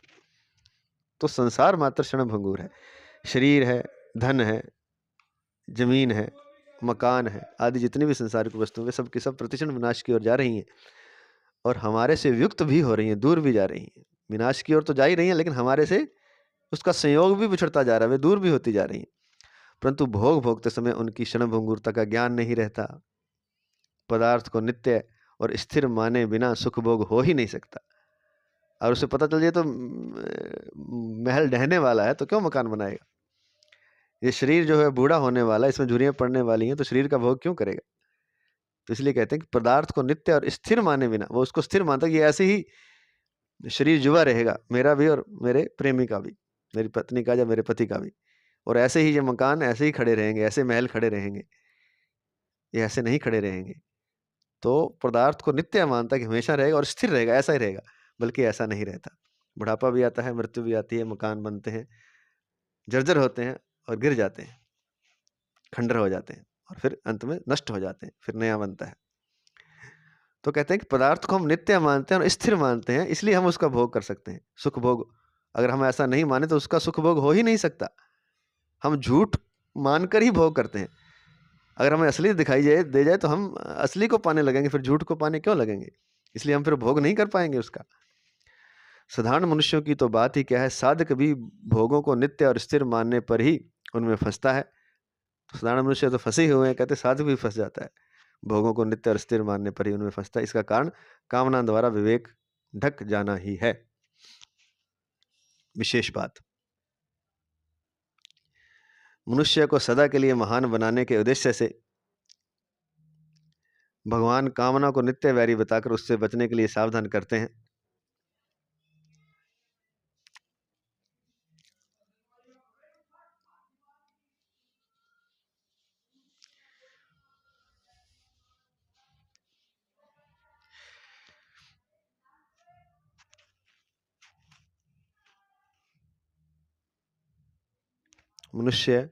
तो संसार मात्र क्षण भंगुर है। शरीर है, धन है, जमीन है, मकान है, आदि जितनी भी संसारिक वस्तुएं वे सब की सब प्रतिक्षण विनाश की ओर जा रही हैं और हमारे से युक्त भी हो रही हैं, दूर भी जा रही हैं। विनाश की ओर तो जा ही रही हैं, लेकिन हमारे से उसका संयोग भी बिछड़ता जा रहा है, वे दूर भी होती जा रही हैं। परंतु भोग भोगते समय उनकी क्षण भंगुरता का ज्ञान नहीं रहता। पदार्थ को नित्य और स्थिर माने बिना सुख भोग हो ही नहीं सकता। और उसे पता चल जाए तो महल ढहने वाला है तो क्यों मकान बनाएगा। ये शरीर जो है बूढ़ा होने वाला है, इसमें झुर्रियां पड़ने वाली हैं, तो शरीर का भोग क्यों करेगा। तो इसलिए कहते हैं कि पदार्थ को नित्य और स्थिर माने बिना, वो उसको स्थिर मानता है कि ऐसे ही शरीर जुआ रहेगा, मेरा भी और मेरे प्रेमी का भी, मेरी पत्नी का या मेरे पति का भी, और ऐसे ही ये मकान ऐसे ही खड़े रहेंगे, ऐसे महल खड़े रहेंगे, ये ऐसे नहीं खड़े रहेंगे। तो पदार्थ को नित्य मानता है कि हमेशा रहेगा और स्थिर रहेगा, ऐसा ही रहेगा, बल्कि ऐसा नहीं रहता। बुढ़ापा भी आता है, मृत्यु भी आती है, मकान बनते हैं, जर्जर होते हैं और गिर जाते हैं, खंडर हो जाते हैं और फिर अंत में नष्ट हो जाते हैं, फिर नया बनता है। तो कहते हैं कि पदार्थ को हम नित्य मानते हैं और स्थिर मानते हैं, इसलिए हम उसका भोग कर सकते हैं, सुख भोग। अगर हम ऐसा नहीं माने तो उसका सुख भोग हो ही नहीं सकता। हम झूठ मानकर ही भोग करते हैं। अगर हमें असली दिखाई दे जाए तो हम असली को पाने लगेंगे, फिर झूठ को पाने क्यों लगेंगे। इसलिए हम फिर भोग नहीं कर पाएंगे उसका। साधारण मनुष्यों की तो बात ही क्या है, साधक भी भोगों को नित्य और स्थिर मानने पर ही उनमें फंसता है। तो साधारण मनुष्य तो फंसे ही हुए हैं, कहते साधक भी फंस जाता है, भोगों को नित्य और स्थिर मानने पर ही उनमें फंसता है। इसका कारण कामना द्वारा विवेक ढक जाना ही है। विशेष बात, मनुष्य को सदा के लिए महान बनाने के उद्देश्य से भगवान कामना को नित्य वैरी बताकर उससे बचने के लिए सावधान करते हैं। मनुष्य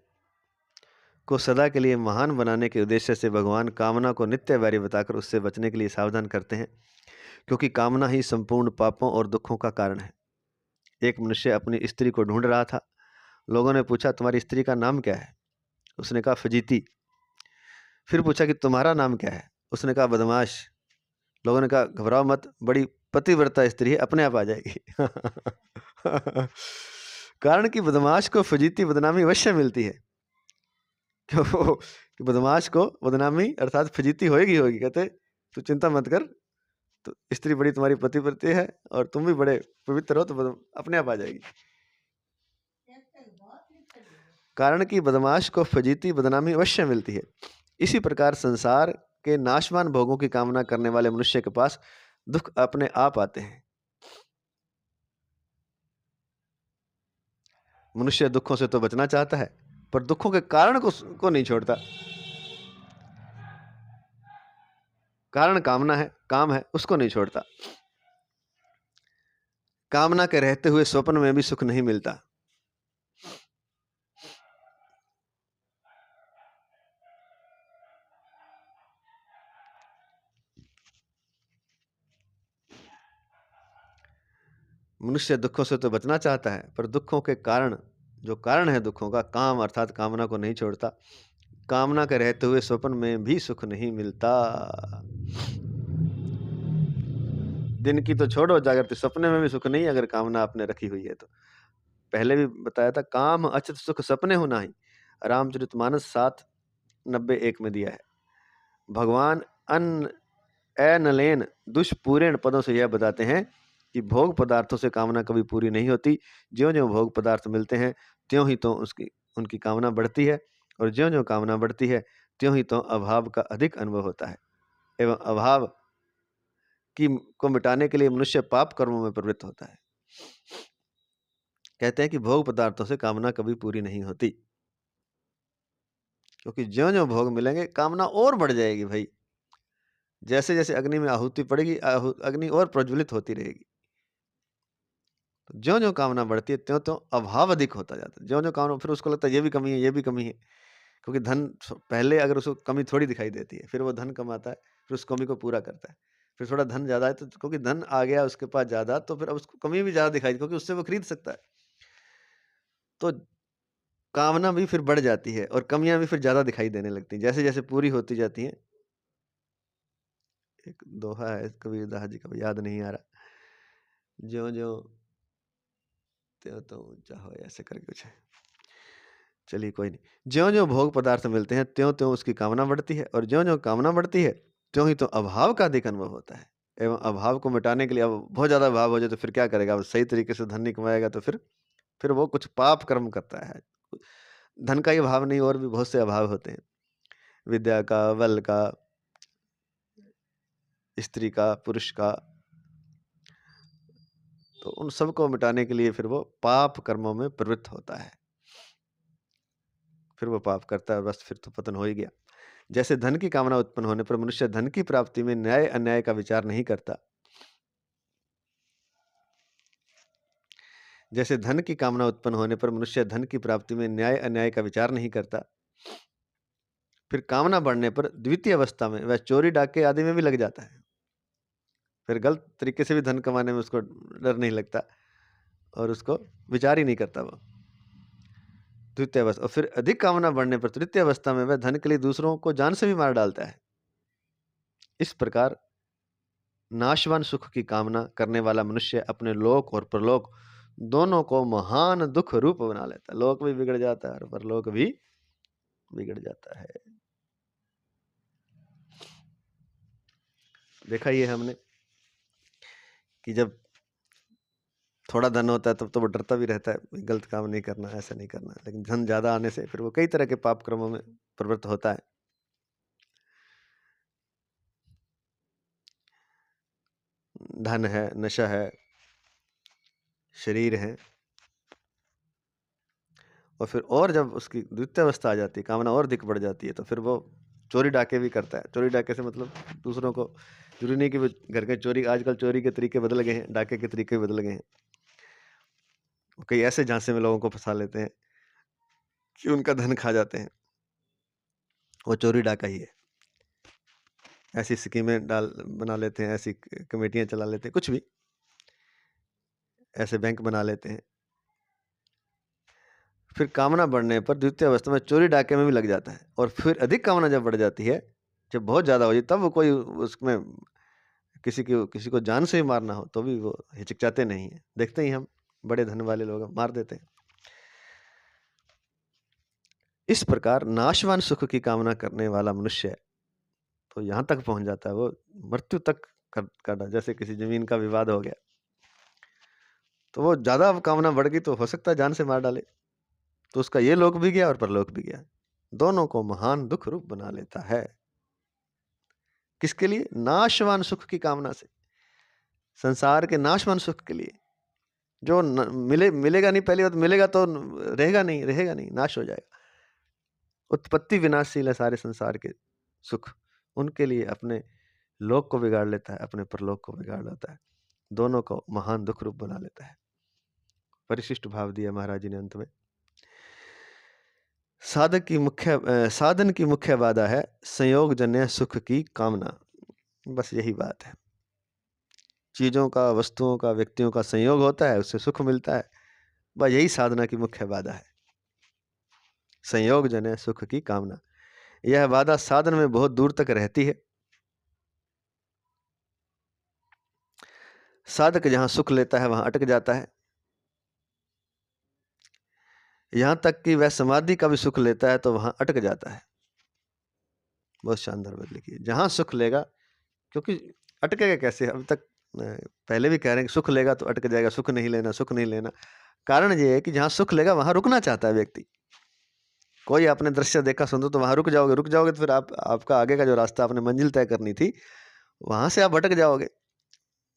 को सदा के लिए महान बनाने के उद्देश्य से भगवान कामना को नित्य वैरी बताकर उससे बचने के लिए सावधान करते हैं, क्योंकि कामना ही संपूर्ण पापों और दुखों का कारण है। एक मनुष्य अपनी स्त्री को ढूंढ रहा था। लोगों ने पूछा, तुम्हारी स्त्री का नाम क्या है? उसने कहा, फजीती। फिर पूछा कि तुम्हारा नाम क्या है? उसने कहा, बदमाश। लोगों ने कहा, घबराओ मत, बड़ी पतिव्रता स्त्री है, अपने आप आ जाएगी। कारण कि बदमाश को फजीती बदनामी अवश्य मिलती है। क्यों कि बदमाश को बदनामी अर्थात फजीती होगी। कहते तू चिंता मत कर, तो स्त्री बड़ी तुम्हारी पतिव्रता है और तुम भी बड़े पवित्र हो, तो अपने आप आ जाएगी। कारण कि बदमाश को फजीती बदनामी अवश्य मिलती है। इसी प्रकार संसार के नाशवान भोगों की कामना करने वाले मनुष्य के पास दुख अपने आप आते हैं। मनुष्य दुखों से तो बचना चाहता है, पर दुखों के कारण को नहीं छोड़ता। कारण कामना है, काम है, उसको नहीं छोड़ता। कामना के रहते हुए स्वप्न में भी सुख नहीं मिलता। मनुष्य दुखों से तो बचना चाहता है, पर दुखों के कारण, जो कारण है दुखों का, काम अर्थात कामना को नहीं छोड़ता। कामना के रहते हुए स्वप्न में भी सुख नहीं मिलता। दिन की तो छोड़ो जागृति, सपने में भी सुख नहीं अगर कामना आपने रखी हुई है तो। पहले भी बताया था, काम अचित सुख सपने हो नाही, रामचरितमानस 7:91 में दिया है। भगवान अन अनलेन दुष्पूरेण पदों से यह बताते हैं कि भोग पदार्थों से कामना कभी पूरी नहीं होती। ज्यों ज्यों भोग पदार्थ मिलते हैं त्यों ही तो उनकी कामना बढ़ती है, और ज्यों ज्यों कामना बढ़ती है त्यों ही तो अभाव का अधिक अनुभव होता है एवं अभाव को मिटाने के लिए मनुष्य पाप कर्मों में प्रवृत्त होता है। कहते हैं कि भोग पदार्थों से कामना कभी पूरी नहीं होती, क्योंकि ज्यों-ज्यों भोग मिलेंगे कामना और बढ़ जाएगी भाई। जैसे-जैसे अग्नि में आहुति पड़ेगी, अग्नि और प्रज्वलित होती रहेगी। तो ज्यों-ज्यों कामना बढ़ती है त्यों-त्यों अभाव अधिक होता जाता है। ज्यों-ज्यों कामना, फिर उसको लगता है ये भी कमी है, ये भी कमी है। क्योंकि धन पहले अगर उसको कमी थोड़ी दिखाई देती है, फिर वो धन कमाता है, फिर उस कमी को पूरा करता है। फिर थोड़ा धन ज़्यादा है तो क्योंकि धन आ गया उसके पास ज़्यादा, तो फिर अब उसको कमी भी ज़्यादा दिखाई, क्योंकि उससे वो खरीद सकता है। तो कामना भी फिर बढ़ जाती है और कमियां भी फिर ज़्यादा दिखाई देने लगती हैं, जैसे-जैसे पूरी होती जाती हैं। एक दोहा है कबीरदास जी का, याद नहीं आ रहा, ज्यों-ज्यों त्यों-त्यों ऊँचा हो, ऐसे करके कुछ है। चलिए कोई नहीं। ज्यों-ज्यों भोग पदार्थ मिलते हैं त्यों-त्यों उसकी कामना बढ़ती है, और ज्यों-ज्यों कामना बढ़ती है त्यों ही तो अभाव का अधिक अनुभव होता है। एवं अभाव को मिटाने के लिए, अब बहुत ज़्यादा अभाव हो जाए तो फिर क्या करेगा? अब सही तरीके से धन नहीं कमाएगा तो फिर वो कुछ पाप कर्म करता है। धन का ही अभाव नहीं, और भी बहुत से अभाव होते हैं। विद्या का, बल का, स्त्री का, पुरुष का। तो उन सबको मिटाने के लिए फिर वो पाप कर्मों में प्रवृत्त होता है। फिर वो पाप करता है, बस फिर तो पतन हो ही गया। जैसे धन की कामना उत्पन्न होने पर मनुष्य धन की प्राप्ति में न्याय अन्याय का विचार नहीं करता, जैसे धन की कामना उत्पन्न होने पर मनुष्य धन की प्राप्ति में न्याय अन्याय का विचार नहीं करता, फिर कामना बढ़ने पर द्वितीय अवस्था में वह चोरी डाके आदि में भी लग जाता है। फिर गलत तरीके से भी धन कमाने में उसको डर नहीं लगता और उसको विचार ही नहीं करता वो। द्वितीय अवस्था, और फिर अधिक कामना बढ़ने पर तृतीय अवस्था में वह धन के लिए दूसरों को जान से भी मार डालता है। इस प्रकार नाशवान सुख की कामना करने वाला मनुष्य अपने लोक और परलोक दोनों को महान दुख रूप बना लेता है। लोक भी बिगड़ जाता है और परलोक भी बिगड़ जाता है। देखा ये हमने कि जब थोड़ा धन होता है तब तो वो डरता भी रहता है, गलत काम नहीं करना, ऐसा नहीं करना। लेकिन धन ज्यादा आने से फिर वो कई तरह के पाप कर्मों में प्रवृत्त होता है। धन है, नशा है, शरीर है, और फिर और जब उसकी द्वितीय अवस्था आ जाती है, कामना और अधिक बढ़ जाती है, तो फिर वो चोरी डाके भी करता है। चोरी डाके से मतलब दूसरों को, जरूरी नहीं कि वो घर के चोरी, आजकल चोरी के तरीके बदल गए हैं, डाके के तरीके बदल गए हैं। कई ऐसे झांसे में लोगों को फंसा लेते हैं कि उनका धन खा जाते हैं, वो चोरी डाका ही है। ऐसी स्कीमें बना लेते हैं, ऐसी कमेटियां चला लेते हैं, कुछ भी ऐसे बैंक बना लेते हैं। फिर कामना बढ़ने पर द्वितीय अवस्था में चोरी डाके में भी लग जाता है, और फिर अधिक कामना जब बढ़ जाती है, जब बहुत ज़्यादा हो जाए, तब वो कोई उसमें किसी को जान से ही मारना हो तो भी वो हिचकिचाते नहीं है। देखते ही हम बड़े धन वाले लोग मार देते हैं। इस प्रकार नाशवान सुख की कामना करने वाला मनुष्य तो यहाँ तक पहुंच जाता है, वो मृत्यु तक कर जैसे किसी जमीन का विवाद हो गया तो वो ज्यादा कामना बढ़ गई तो हो सकता है जान से मार डाले, तो उसका ये लोक भी गया और परलोक भी गया। दोनों को महान दुख रूप बना लेता है। किसके लिए? नाशवान सुख की कामना से, संसार के नाशवान सुख के लिए, जो मिलेगा नहीं। पहली बात, मिलेगा तो रहेगा नहीं, नाश हो जाएगा। उत्पत्ति विनाशशील है सारे संसार के सुख, उनके लिए अपने लोक को बिगाड़ लेता है, अपने परलोक को बिगाड़ लेता है। दोनों को महान दुख रूप बना लेता है। परिशिष्ट भाव दिया महाराज जी ने अंत में। साधन की मुख्य बाधा है संयोगजन्य सुख की कामना। बस यही बात है। चीजों का, वस्तुओं का, व्यक्तियों का संयोग होता है, उससे सुख मिलता है। बस यही साधना की मुख्य बाधा है, संयोगजन्य सुख की कामना। यह बाधा साधन में बहुत दूर तक रहती है। साधक जहां सुख लेता है वहां अटक जाता है, यहां तक कि वह समाधि का भी सुख लेता है तो वहां अटक जाता है। बहुत शानदार बात लिखी है, जहां सुख लेगा, क्योंकि अटकेगा कैसे? अब तक पहले भी कह रहे हैं कि सुख लेगा तो अटक जाएगा, सुख नहीं लेना, सुख नहीं लेना। कारण ये है कि जहां सुख लेगा वहां रुकना चाहता है व्यक्ति, कोई आपने दृश्य देखा सुंदर तो वहां रुक जाओगे तो फिर आपका आगे का जो रास्ता, आपने मंजिल तय करनी थी, वहां से आप भटक जाओगे,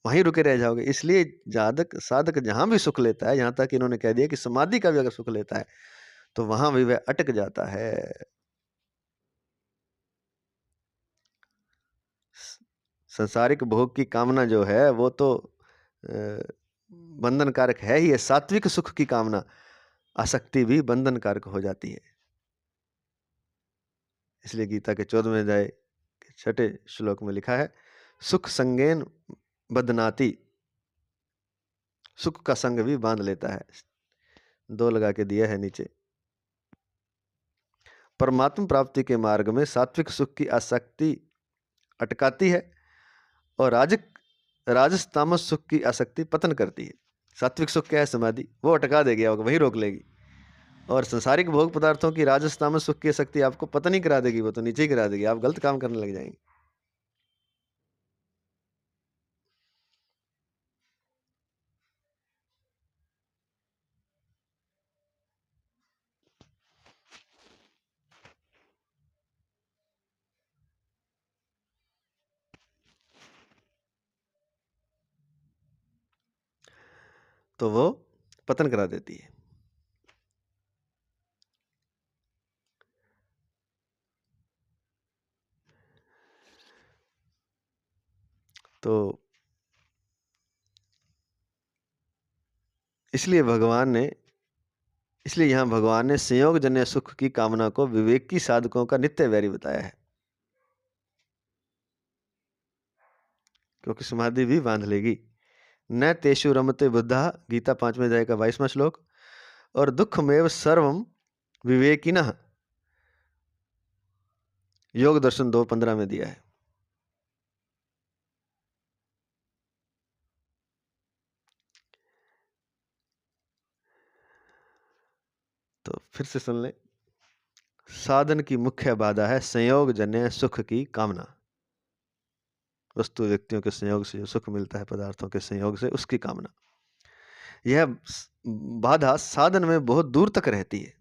वहीं रुके रह जाओगे। इसलिए साधक जहां भी सुख लेता है, यहां तक इन्होंने कह दिया कि समाधि का भी अगर सुख लेता है तो वहां भी वह अटक जाता है। संसारिक भोग की कामना जो है वो तो बंधन कारक है ही है। सात्विक सुख की कामना, आसक्ति भी बंधन कारक हो जाती है। इसलिए गीता के 14वें अध्याय के 6ठे श्लोक में लिखा है, सुख संगेन बदनाति, सुख का संग भी बांध लेता है। 2 लगा के दिया है नीचे। परमात्मा प्राप्ति के मार्ग में सात्विक सुख की आसक्ति अटकाती है और राजस तामस सुख की आसक्ति पतन करती है। सात्विक सुख क्या है? समाधि, वो अटका देगी, आपको वहीं रोक लेगी। और संसारिक भोग पदार्थों की राजस तामस सुख की आसक्ति आपको पतन ही करा देगी, वो तो नीचे ही करा देगी, आप गलत काम करने लग जाएंगे। तो वो पतन करा देती है। तो इसलिए यहाँ भगवान ने संयोग जन्य सुख की कामना को विवेकी साधकों का नित्य वैरी बताया है, क्योंकि समाधि भी बांध लेगी। न तेषु रमते बुद्धा, गीता 5वें अध्याय का 22वां श्लोक। और दुखमेव सर्वम विवेकिनः, योग दर्शन 2:15 में दिया है। तो फिर से सुन ले, साधन की मुख्य बाधा है संयोग जन्य सुख की कामना। वस्तु व्यक्तियों के संयोग से जो सुख मिलता है, पदार्थों के संयोग से, उसकी कामना। यह बाधा साधन में बहुत दूर तक रहती है।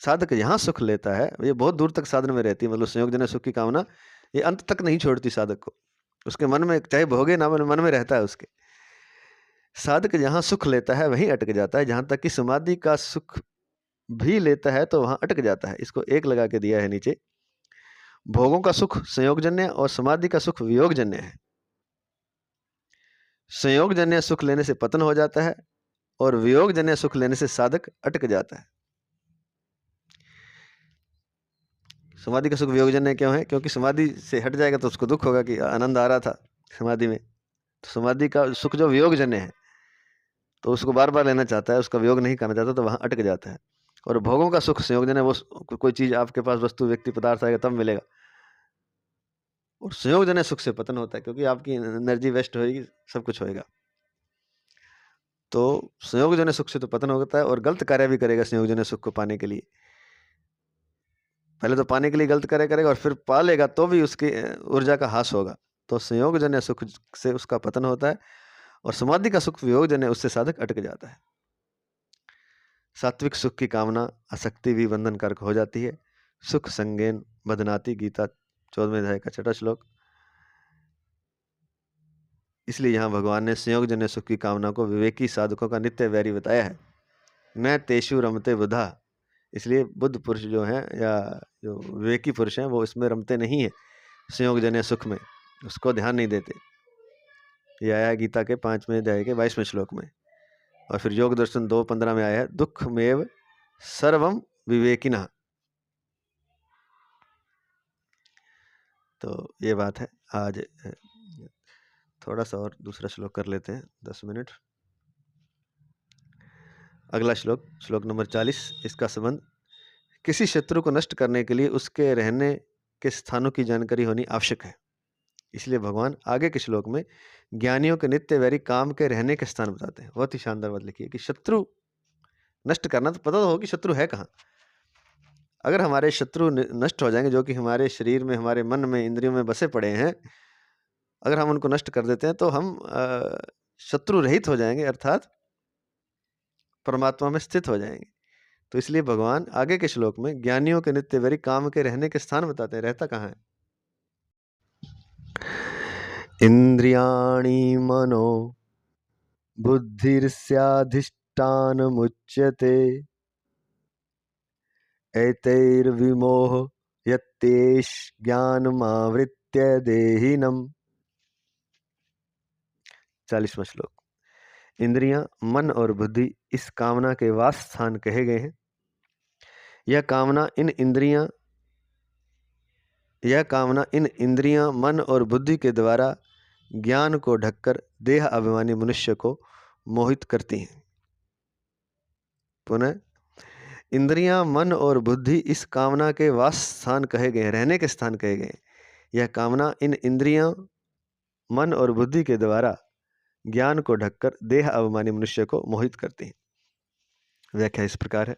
साधक यहां सुख लेता है, ये बहुत दूर तक साधन में रहती है। मतलब संयोग जन्य सुख की कामना ये अंत तक नहीं छोड़ती साधक को। उसके मन में, चाहे भोगे ना, मन में रहता है उसके। साधक जहां सुख लेता है वहीं अटक जाता है। जहां तक कि समाधि का सुख भी लेता है तो वहां अटक जाता है। इसको 1 लगा के दिया है नीचे। भोगों का सुख संयोगजन्य और समाधि का सुख वियोगजन्य है। संयोगजन्य सुख लेने से पतन हो जाता है और वियोगजन्य सुख लेने से साधक अटक जाता है। समाधि का सुख वियोगजन्य क्यों है? क्योंकि समाधि से हट जाएगा तो उसको दुख होगा कि आनंद आ रहा था समाधि में। तो समाधि का सुख जो वियोगजन्य है तो उसको बार बार लेना चाहता है, उसका वियोग नहीं करना चाहता, तो वहां अटक जाता है। और भोगों का सुख संयोगजन्य, वो कोई चीज आपके पास, वस्तु व्यक्ति पदार्थ आएगा तब मिलेगा। और संयोगजन्य सुख से पतन होता है, क्योंकि आपकी एनर्जी वेस्ट होगी, सब कुछ होएगा। तो संयोगजन्य सुख से तो पतन होता है और गलत कार्य भी करेगा संयोगजन्य सुख को पाने के लिए। पहले तो पाने के लिए गलत कार्य करेगा और फिर पा लेगा तो भी उसकी ऊर्जा का हास होगा। तो संयोगजन्य सुख से उसका पतन होता है और समाधि का सुख वियोगजन्य, उससे साधक अटक जाता है। सात्विक सुख की कामना आसक्ति भी बंधन कारक हो जाती है। सुख संगेन बदनाती, गीता 14वें अध्याय का 6ठा श्लोक। इसलिए यहाँ भगवान ने संयोगजन्य सुख की कामना को विवेकी साधकों का नित्य वैरी बताया है। न तेषु रमते बुधा, इसलिए बुद्ध पुरुष जो हैं या जो विवेकी पुरुष हैं वो इसमें रमते नहीं है, संयोगजन्य सुख में, उसको ध्यान नहीं देते। यह आया गीता के 5वें अध्याय के 22वें श्लोक में। और फिर योग दर्शन 2:15 में आया है, दुखमेव सर्वम विवेकिनः। तो ये बात है। आज थोड़ा सा और दूसरा श्लोक कर लेते हैं, 10 मिनट। अगला श्लोक, श्लोक नंबर 40। इसका संबंध किसी शत्रु को नष्ट करने के लिए उसके रहने के स्थानों की जानकारी होनी आवश्यक है। इसलिए भगवान आगे के श्लोक में ज्ञानियों के नित्य वैरी काम के रहने के स्थान बताते हैं। बहुत ही शानदार बात लिखी है कि शत्रु नष्ट करना, तो पता तो हो कि शत्रु है कहाँ। अगर हमारे शत्रु नष्ट हो जाएंगे, जो कि हमारे शरीर में, हमारे मन में, इंद्रियों में बसे पड़े हैं, अगर हम उनको नष्ट कर देते हैं तो हम शत्रु रहित हो जाएंगे, अर्थात परमात्मा में स्थित हो जाएंगे। तो इसलिए भगवान आगे के श्लोक में ज्ञानियों के नित्य वैरी काम के रहने के स्थान बताते हैं। रहता कहाँ है? इंद्रियाणि मनो बुद्धिर्स्याधिष्ठानमुच्यते एतैर्विमोह यत्तेष ज्ञानमावृत्य देहिनम्। 40वां श्लोक। इंद्रियां, मन और बुद्धि इस कामना के वास स्थान कहे गए हैं। यह कामना इन इंद्रियां, मन और बुद्धि के द्वारा ज्ञान को ढककर देह अभिमानी मनुष्य को मोहित करती हैं। पुनः, इंद्रियां, मन और बुद्धि इस कामना के वास स्थान कहे गए हैं, रहने के स्थान कहे गए हैं। यह कामना इन इंद्रियां, मन और बुद्धि के द्वारा ज्ञान को ढककर देह अभिमानी मनुष्य को मोहित करती हैं। व्याख्या इस प्रकार है।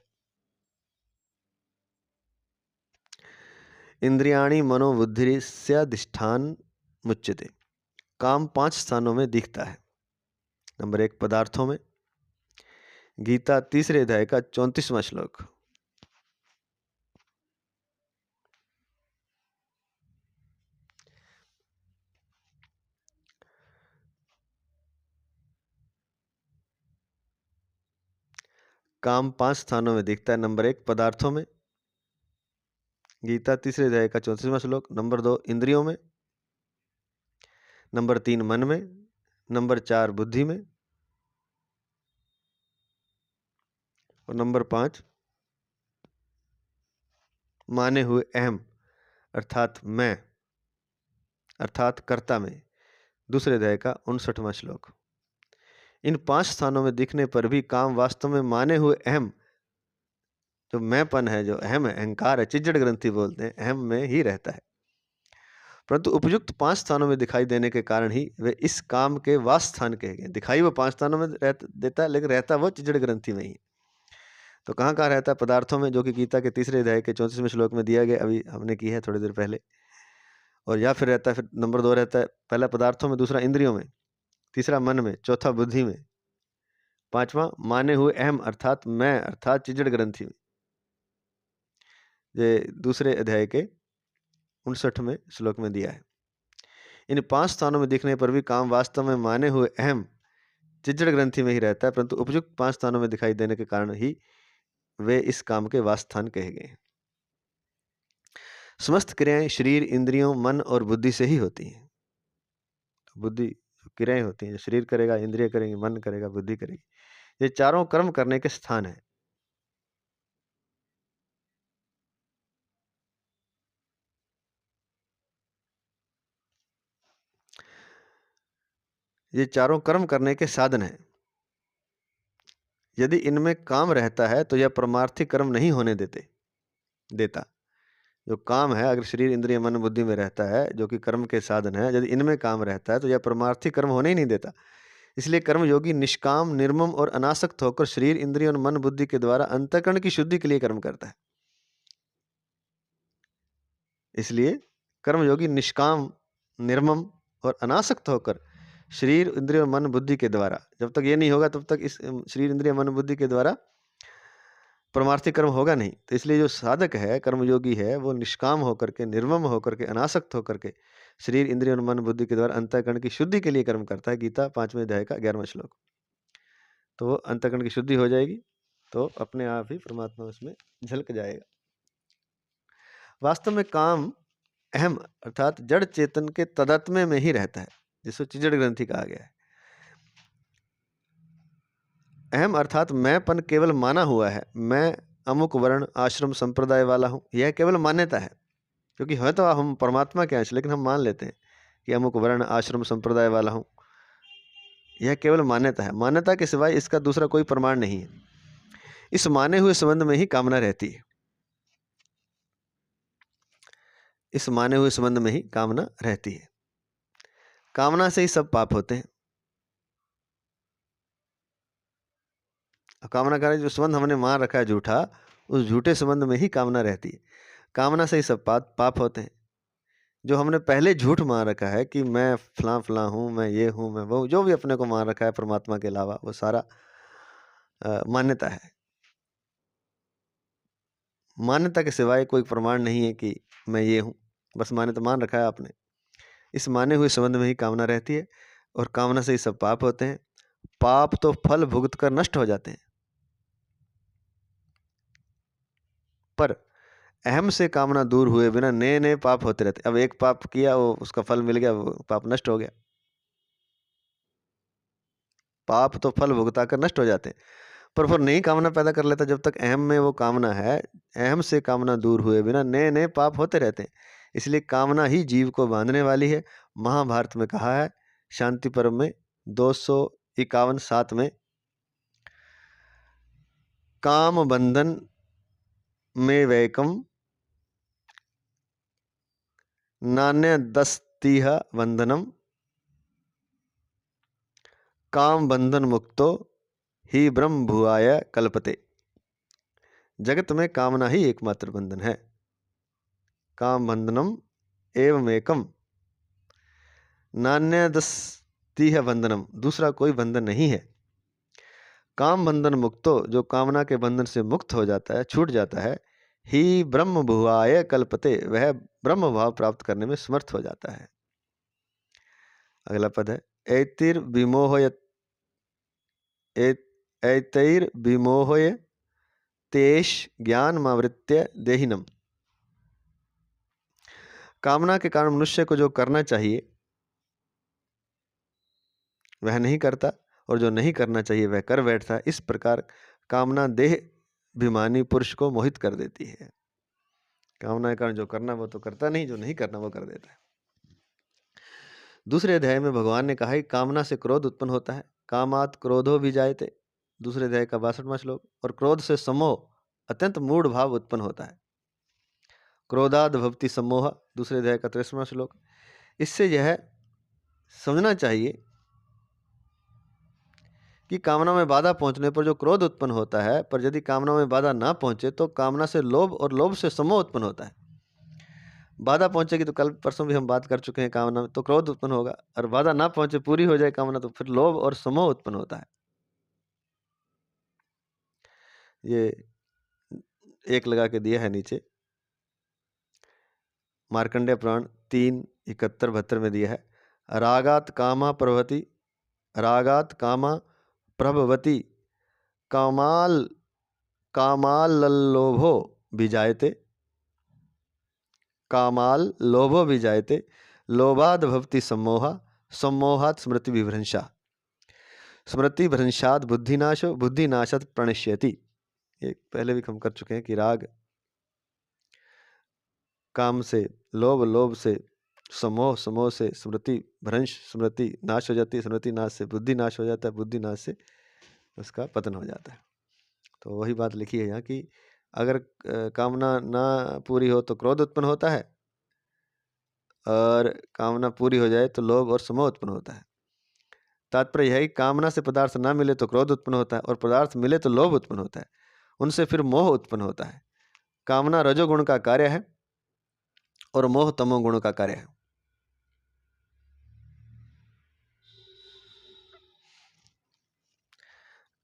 इंद्रियाणि मनोबुद्धिस्याधिष्ठान मुच्यते। काम 5 स्थानों में दिखता है। नंबर 1 पदार्थों में। गीता 3 अध्याय का 34वां श्लोक। काम 5 स्थानों में दिखता है। नंबर 1 पदार्थों में, गीता 3 अध्याय का 34वां श्लोक। नंबर 2 इंद्रियों में। नंबर 3 मन में। नंबर 4 बुद्धि में। और नंबर 5 माने हुए अहम अर्थात मैं अर्थात कर्ता में। 2 अध्याय का 59वां श्लोक। इन 5 स्थानों में दिखने पर भी काम वास्तव में माने हुए अहम, जो मैंपन है, जो अहम है, अहंकार है, चिज्जड़ ग्रंथि बोलते हैं, अहम में ही रहता है। परंतु उपयुक्त 5 स्थानों में दिखाई देने के कारण ही वे इस काम के वास स्थान कहे गए। दिखाई वो 5 स्थानों में देता है, लेकिन रहता वो चिज्जड़ ग्रंथि में ही। तो कहाँ कहाँ रहता है? पदार्थों में, जो कि गीता के 3 अध्याय के 34वें श्लोक में दिया गया, अभी हमने की है थोड़ी देर पहले। और या फिर रहता है, फिर नंबर 2 रहता है, पहला पदार्थों में, दूसरा इंद्रियों में, तीसरा मन में, चौथा बुद्धि में, 5वां माने हुए अहम अर्थात मैं अर्थात चिज्जड़ ग्रंथि में। ये 2 अध्याय के 59वें श्लोक में दिया है। इन 5 स्थानों में दिखने पर भी काम वास्तव में माने हुए अहम चिज्जड़ ग्रंथि में ही रहता है, परंतु उपयुक्त 5 स्थानों में दिखाई देने के कारण ही वे इस काम के वासस्थान कहे गए हैं। समस्त क्रियाएं शरीर, इंद्रियों, मन और बुद्धि से ही होती हैं। बुद्धि क्रियाएं होती हैं, जो शरीर करेगा, इंद्रिय करेंगे, मन करेगा, बुद्धि करेगी। ये चारों कर्म करने के स्थान है। ये चारों कर्म करने के साधन है। यदि इनमें काम रहता है तो यह परमार्थी कर्म नहीं होने देता। जो काम है, अगर शरीर, इंद्रिय, मन, बुद्धि में रहता है, जो कि कर्म के साधन है, यदि इनमें काम रहता है तो यह परमार्थी कर्म होने ही नहीं देता। इसलिए कर्म योगी निष्काम, निर्मम और अनासक्त होकर शरीर, इंद्रिय और मन बुद्धि के द्वारा अंतःकरण की शुद्धि के लिए कर्म करता है। इसलिए कर्म योगी निष्काम, निर्मम और अनासक्त होकर शरीर, इंद्रिय और मन बुद्धि के द्वारा, जब तक ये नहीं होगा तब तक इस शरीर, इंद्रिय, मन बुद्धि के द्वारा परमार्थी कर्म होगा नहीं। तो इसलिए जो साधक है, कर्मयोगी है, वो निष्काम होकर के, निर्मम होकर के, अनासक्त होकर के शरीर, इंद्रिय और मन बुद्धि के द्वारा अंतःकरण की शुद्धि के लिए कर्म करता है। गीता 5वें अध्याय का 11वां श्लोक। तो वो अंतःकरण की शुद्धि हो जाएगी तो अपने आप ही परमात्मा उसमें झलक जाएगा। वास्तव में काम अहम अर्थात जड़ चेतन के तदात्म्य में ही रहता है, जिसको चिज्जड़ ग्रंथि कहा गया है। अहम अर्थात मैंपन केवल माना हुआ है। मैं अमुक वर्ण, आश्रम, संप्रदाय वाला हूँ, यह केवल मान्यता है। क्योंकि है तो हम परमात्मा के अंश, लेकिन हम मान लेते हैं कि अमुक वर्ण, आश्रम, संप्रदाय वाला हूँ। यह केवल मान्यता है। मान्यता के सिवाय इसका दूसरा कोई प्रमाण नहीं है। इस माने हुए संबंध में ही कामना रहती है। इस माने हुए संबंध में ही कामना रहती है। कामना से ही सब पाप होते हैं। कामना का जो संबंध हमने मान रखा है झूठा, उस झूठे संबंध में ही कामना रहती है। कामना से ही सब पाप होते हैं। जो हमने पहले झूठ मान रखा है कि मैं फलां फलां हूँ, मैं ये हूँ, मैं वो, जो भी अपने को मान रखा है परमात्मा के अलावा, वो सारा मान्यता है। मान्यता के सिवाय कोई प्रमाण नहीं है कि मैं ये हूँ, बस मान्यता मान रखा है आपने। इस माने हुए संबंध में ही कामना रहती है और कामना से ही सब पाप होते हैं। पाप तो फल भुगत कर नष्ट हो जाते हैं, पर अहम से कामना दूर हुए बिना नए नए पाप होते रहते। अब एक पाप किया, वो उसका फल मिल गया, वो पाप नष्ट हो गया। पाप तो फल भुगता कर नष्ट हो जाते हैं, पर वो नई कामना पैदा कर लेता। जब तक अहम में वो कामना है, अहम से कामना दूर हुए बिना नए नए पाप होते रहते हैं। इसलिए कामना ही जीव को बांधने वाली है। महाभारत में कहा है, शांति पर्व में 251 में, काम बंधन में वैकम नान्य दस्तीह बंधनम काम बंधन मुक्तो ही ब्रह्म भुआय कल्पते। जगत में कामना ही एकमात्र बंधन है। काम बंधनम एवं एकम नान्य दस्तीह बंधनम, दूसरा कोई बंधन नहीं है। काम बंधन मुक्तो, जो कामना के बंधन से मुक्त हो जाता है, छूट जाता है, ही ब्रह्म भुआय कल्पते, वह ब्रह्म भाव प्राप्त करने में समर्थ हो जाता है। अगला पद है, ऐतिर विमोहय ऐतैर विमोहय तेष ज्ञानमावृत्य देहिनम। कामना के कारण मनुष्य को जो करना चाहिए वह नहीं करता, और जो नहीं करना चाहिए वह कर बैठता है। इस प्रकार कामना देह अभिमानी पुरुष को मोहित कर देती है। कामना के कारण जो करना वो तो करता नहीं, जो नहीं करना वो कर देता है। दूसरे अध्याय में भगवान ने कहा कि कामना से क्रोध उत्पन्न होता है, कामात क्रोधो भी जायते, दूसरे अध्याय का 62वां श्लोक। और क्रोध से समोह, अत्यंत मूढ़ भाव उत्पन्न होता है। क्रोधाद भवति सम्मोह, दूसरे अध्याय का 63वां श्लोक। इससे यह समझना चाहिए कि कामना में बाधा पहुंचने पर जो क्रोध उत्पन्न होता है, पर यदि कामना में बाधा ना पहुंचे तो कामना से लोभ, और लोभ से समोह उत्पन्न होता है। बाधा पहुंचेगी तो कल परसों भी हम बात कर चुके हैं, कामना में तो क्रोध उत्पन्न होगा, और बाधा ना पहुंचे, पूरी हो जाए कामना, तो फिर लोभ और समोह उत्पन्न होता है। ये एक लगा के दिया है नीचे, मार्कंडेय पुराण 3:71-72 में दिया है। रागात कामा प्रभवती, रागात कामा प्रभवती कामाल कामाल्लोभो विजायते, कामाल लोभो विजायते, लोभाद भवति सम्मोहा, सम्मोहात् स्मृति विभ्रंशा, स्मृति भ्रंशात् बुद्धिनाशो, बुद्धिनाशात् प्रणश्यति। ये पहले भी हम कर चुके हैं कि राग काम से लोभ, लोभ से समोह, समोह से स्मृति भ्रंश, स्मृति नाश हो जाती है, स्मृति नाश से बुद्धि नाश हो जाता है, बुद्धि नाश से उसका पतन हो जाता है। तो वही बात लिखी है यहाँ कि अगर कामना ना पूरी हो तो क्रोध उत्पन्न होता है, और कामना पूरी हो जाए तो लोभ और समोह उत्पन्न होता है। तात्पर्य यह है कि कामना से पदार्थ ना मिले तो क्रोध उत्पन्न होता है, और पदार्थ मिले तो लोभ उत्पन्न होता है, उनसे फिर मोह उत्पन्न होता है। कामना रजोगुण का कार्य है और मोह तमोगुण का कार्य है।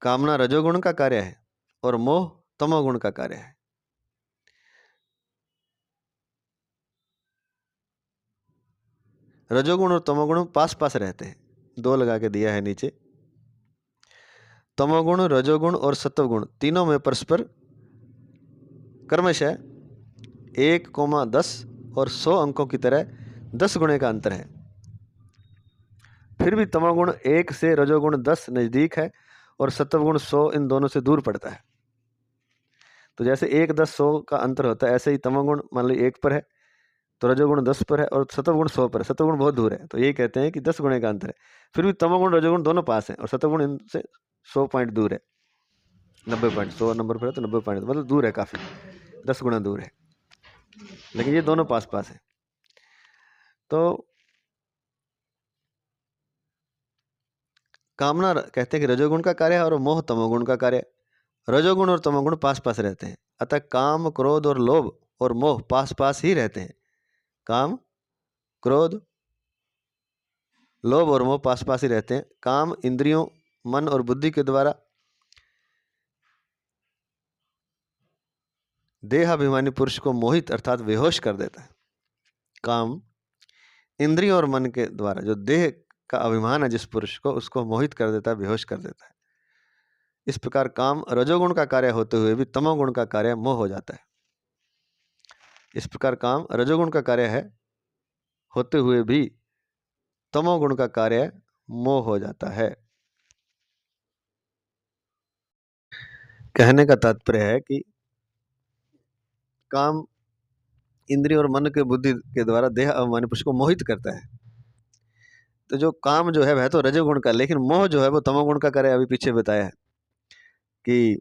कामना रजोगुण का कार्य है और मोह तमोगुण का कार्य है। रजोगुण और तमोगुण पास पास रहते हैं, 2 लगा के दिया है नीचे। तमोगुण, रजोगुण और सत्वगुण तीनों में परस्पर क्रमशः 1,10 और 100 अंकों की तरह 10 गुणे का अंतर है। फिर भी तमोगुण 1 से रजोगुण 10 नजदीक है और सत्वगुण 100 इन दोनों से दूर पड़ता है। तो जैसे 1, 10, 100 का अंतर होता है, ऐसे ही तमोगुण मान लो 1 पर है तो रजोगुण 10 पर है, और सत्वगुण 100 पर है। सत्वगुण बहुत दूर है, तो ये कहते हैं कि 10 गुणे का अंतर है। फिर भी तमोगुण रजोगुण दोनों पास हैं, और सत्वगुण इनसे 100 पॉइंट दूर है, 90 पॉइंट। 100 नंबर पर है तो 90 पॉइंट, मतलब दूर है काफ़ी, 10 गुना दूर है, लेकिन ये दोनों पास पास है। तो कामना कहते हैं कि रजोगुण का कार्य है और मोह तमोगुण का कार्य है। रजोगुण और तमोगुण पास पास रहते हैं, अतः काम, क्रोध और लोभ और मोह पास पास ही रहते हैं। काम, क्रोध, लोभ और मोह पास पास ही रहते हैं। काम इंद्रियों, मन और बुद्धि के द्वारा देहाभिमानी पुरुष को मोहित अर्थात बेहोश कर देता है। काम इंद्रियों और मन के द्वारा जो देह का अभिमान है जिस पुरुष को, उसको मोहित कर देता है, बेहोश कर देता है। इस प्रकार काम रजोगुण का कार्य होते हुए भी तमोगुण का कार्य मोह हो जाता है। इस प्रकार काम रजोगुण का कार्य है होते हुए भी तमोगुण का कार्य मोह हो जाता है। कहने का तात्पर्य है कि काम इंद्रिय और मन के बुद्धि के द्वारा देह अभिमानी पुरुष को मोहित करता है। तो जो काम जो है वह तो रजोगुण का, लेकिन मोह जो है वो तमोगुण का कार्य। अभी पीछे बताया है कि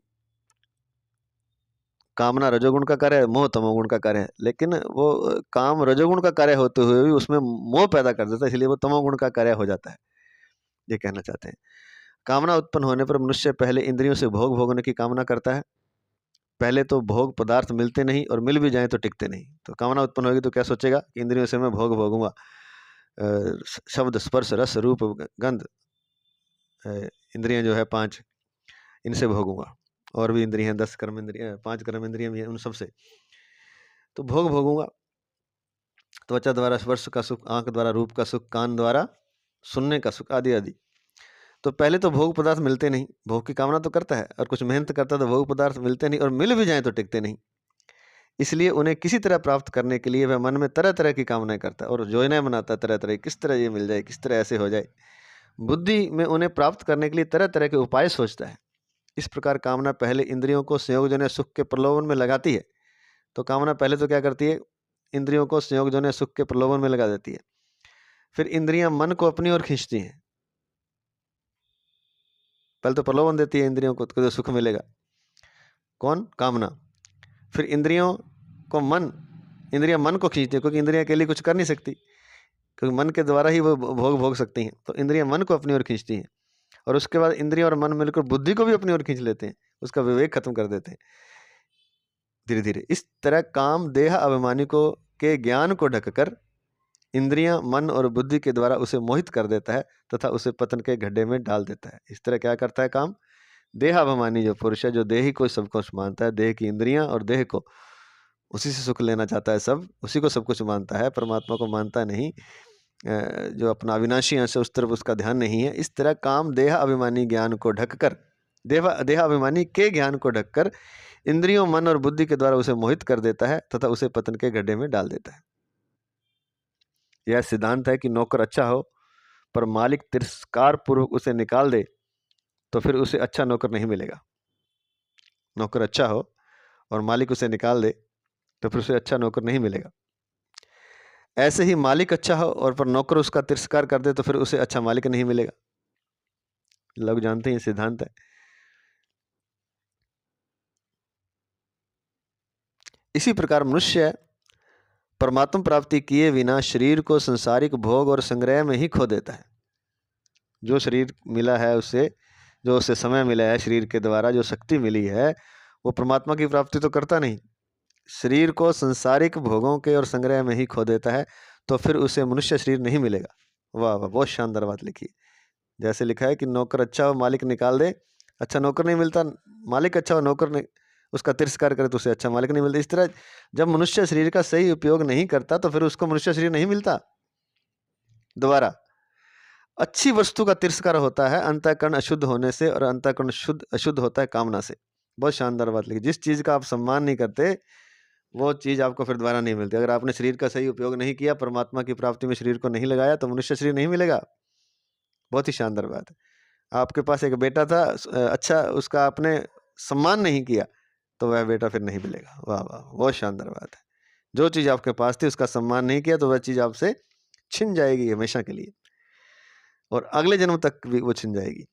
कामना रजोगुण का कार्य है, मोह तमोगुण का कार्य है। लेकिन वो काम रजोगुण का कार्य होते हुए भी उसमें मोह पैदा कर देता है, इसलिए वो तमोगुण का कार्य हो जाता है, ये कहना चाहते हैं। कामना उत्पन्न होने पर मनुष्य पहले इंद्रियों से भोग भोगने की कामना करता है। पहले तो भोग पदार्थ मिलते नहीं और मिल भी जाए तो टिकते नहीं। तो कामना उत्पन्न होगी तो क्या सोचेगा कि इंद्रियों से मैं भोग भोगूंगा, शब्द स्पर्श रस रूप गंध, इंद्रियां जो है 5, इनसे भोगूंगा। और भी इंद्रियां 10 कर्म इंद्रियां, 5 कर्म इंद्रियां भी हैं, उन सबसे तो भोग भोगूंगा। त्वचा द्वारा स्पर्श का सुख, आंख द्वारा रूप का सुख, कान द्वारा सुनने का सुख, आदि आदि। तो पहले तो भोग पदार्थ मिलते नहीं, भोग की कामना तो करता है और कुछ मेहनत करता है तो भोग पदार्थ मिलते नहीं और मिल भी जाए तो टिकते नहीं। इसलिए उन्हें किसी तरह प्राप्त करने के लिए वह मन में तरह तरह की कामनाएं करता है और योजनाएं बनाता है तरह तरह की, किस तरह ये मिल जाए, किस तरह ऐसे हो जाए। बुद्धि में उन्हें प्राप्त करने के लिए तरह तरह के उपाय सोचता है। इस प्रकार कामना पहले इंद्रियों को संयोगजन्य सुख के प्रलोभन में लगाती है। तो कामना पहले तो क्या करती है, इंद्रियों को संयोगजन्य सुख के प्रलोभन में लगा देती है। फिर इंद्रियां मन को अपनी ओर खींचती हैं। पहले तो प्रलोभन देती है इंद्रियों को तो सुख मिलेगा, कौन, कामना। फिर इंद्रियों को इंद्रियां मन को खींचती है, क्योंकि इंद्रियां अकेली कुछ कर नहीं सकती, क्योंकि मन के द्वारा ही वो भोग सकती हैं। तो इंद्रियां मन को अपनी ओर खींचती हैं और उसके बाद इंद्रियां और मन मिलकर बुद्धि को भी अपनी ओर खींच लेते हैं, उसका विवेक खत्म कर देते हैं धीरे धीरे। इस तरह काम देह अभिमानी को के ज्ञान को ढककर इंद्रियां मन और बुद्धि के द्वारा उसे मोहित कर देता है तथा उसे पतन के गड्ढे में डाल देता है। इस तरह क्या करता है काम, देहाभिमानी जो पुरुष है, जो देही को सब कुछ मानता है, देह की इंद्रियां और देह को उसी से सुख लेना चाहता है, सब उसी को सब कुछ मानता है, परमात्मा को मानता नहीं, जो अपना अविनाशी अंश है उस तरफ उसका ध्यान नहीं है। इस तरह काम देह अभिमानी ज्ञान को ढककर, देह अभिमानी के ज्ञान को ढककर इंद्रियों मन और बुद्धि के द्वारा उसे मोहित कर देता है तथा उसे पतन के गड्ढे में डाल देता है। यह सिद्धांत है कि नौकर अच्छा हो पर मालिक तिरस्कार पूर्वक उसे निकाल दे तो फिर उसे अच्छा नौकर नहीं मिलेगा। नौकर अच्छा हो और मालिक उसे निकाल दे तो फिर उसे अच्छा नौकर नहीं मिलेगा। ऐसे ही मालिक अच्छा हो और पर नौकर उसका तिरस्कार कर दे तो फिर उसे अच्छा मालिक नहीं मिलेगा। लोग जानते हैं सिद्धांत है। इसी प्रकार मनुष्य परमात्मा प्राप्ति किए बिना शरीर को संसारिक भोग और संग्रह में ही खो देता है। जो शरीर मिला है उससे, जो उसे समय मिला है शरीर के द्वारा, जो शक्ति मिली है, वो परमात्मा की प्राप्ति तो करता नहीं, शरीर को संसारिक भोगों के और संग्रह में ही खो देता है। तो फिर उसे मनुष्य शरीर नहीं मिलेगा। वाह वाह, बहुत शानदार बात लिखी। जैसे लिखा है कि नौकर अच्छा हो मालिक निकाल दे, अच्छा नौकर नहीं मिलता, मालिक अच्छा हो नौकर नहीं उसका तिरस्कार करे तो उसे अच्छा मालिक नहीं मिलता। इस तरह जब मनुष्य शरीर का सही उपयोग नहीं करता तो फिर उसको मनुष्य शरीर नहीं मिलता दोबारा। अच्छी वस्तु का तिरस्कार होता है अंतःकरण अशुद्ध होने से और अंतःकरण शुद्ध अशुद्ध होता है कामना से। बहुत शानदार बात लिखी। जिस चीज का आप सम्मान नहीं करते वो चीज आपको फिर दोबारा नहीं मिलती। अगर आपने शरीर का सही उपयोग नहीं किया, परमात्मा की प्राप्ति में शरीर को नहीं लगाया तो मनुष्य शरीर नहीं मिलेगा। बहुत ही शानदार बात है। आपके पास एक बेटा था, अच्छा उसका आपने सम्मान नहीं किया तो वह बेटा फिर नहीं मिलेगा। वाह वाह, बहुत शानदार बात है। जो चीज आपके पास थी उसका सम्मान नहीं किया तो वह चीज आपसे छिन जाएगी हमेशा के लिए और अगले जन्म तक भी वो छिन जाएगी।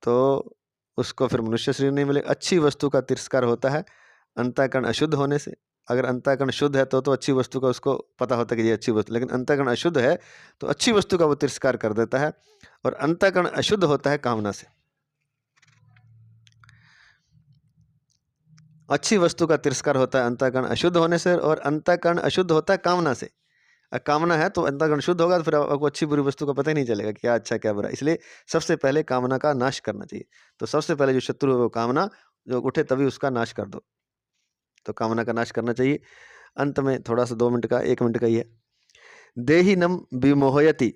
तो उसको फिर मनुष्य शरीर नहीं मिलेगा। अच्छी वस्तु का तिरस्कार होता है अंतःकरण अशुद्ध होने से। अगर अंतःकरण शुद्ध है तो अच्छी वस्तु का उसको पता होता है कि ये अच्छी वस्तु, लेकिन अंतःकरण अशुद्ध है तो अच्छी वस्तु का वो तिरस्कार कर देता है। और अंतःकरण अशुद्ध होता है कामना से। अच्छी वस्तु का तिरस्कार होता है अंतःकरण अशुद्ध होने से और अंतःकरण अशुद्ध होता है कामना से। कामना है तो अंतःकरण शुद्ध होगा तो फिर आपको अच्छी बुरी वस्तु का पता ही नहीं चलेगा क्या अच्छा क्या बुरा। इसलिए सबसे पहले कामना का नाश करना चाहिए। तो सबसे पहले जो शत्रु है वो कामना, जो उठे तभी उसका नाश कर दो। तो कामना का नाश करना चाहिए। अंत में थोड़ा सा 2 मिनट का 1 मिनट का ही है। देहिनम विमोहयति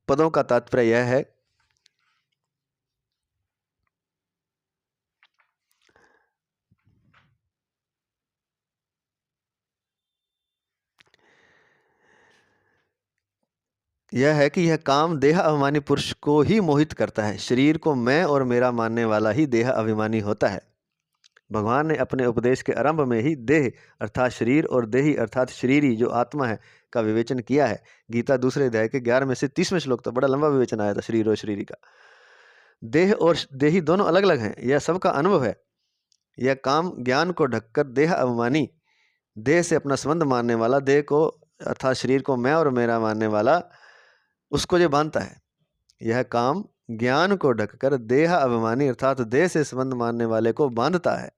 पदों का तात्पर्य यह है कि यह काम देह अभिमानी पुरुष को ही मोहित करता है। शरीर को मैं और मेरा मानने वाला ही देह अभिमानी होता है। भगवान ने अपने उपदेश के आरंभ में ही देह अर्थात शरीर और देही अर्थात शरीरी जो आत्मा है का विवेचन किया है। गीता दूसरे अध्याय के 11वें से 30वें श्लोक तो बड़ा लंबा विवेचन आया था शरीर और शरीरी का। देह और देही दोनों अलग अलग हैं, यह सबका अनुभव है। यह काम ज्ञान को ढककर देह अभिमानी, देह से अपना संबंध मानने वाला, देह को अर्थात शरीर को मैं और मेरा मानने वाला, उसको जो बांधता है। यह काम ज्ञान को ढककर देह अभिमानी अर्थात देह से संबंध मानने वाले को बांधता है।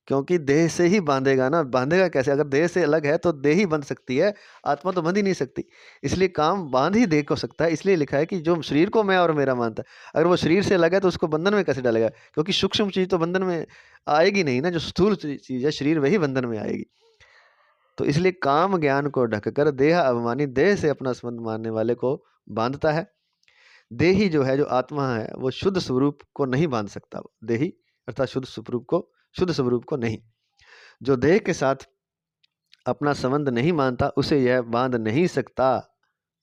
क्योंकि देह से ही बांधेगा ना, बांधेगा कैसे? अगर देह से अलग है तो देह ही बंध सकती है, आत्मा तो बंध ही नहीं सकती। इसलिए काम बांध ही देह को सकता है। इसलिए लिखा है कि जो शरीर को मैं और मेरा मानता है, अगर वो शरीर से अलग है तो उसको बंधन में कैसे डालेगा? क्योंकि सूक्ष्म चीज तो बंधन में आएगी नहीं ना, जो स्थूल चीज है शरीर वही बंधन में आएगी। तो इसलिए काम ज्ञान को ढककर देह अभिमानी, देह से अपना संबंध मानने वाले को बांधता है। देही जो है, जो आत्मा है, वो शुद्ध स्वरूप को नहीं बांध सकता। देही अर्थात शुद्ध स्वरूप को नहीं। जो देह के साथ अपना संबंध नहीं मानता उसे यह बांध नहीं सकता।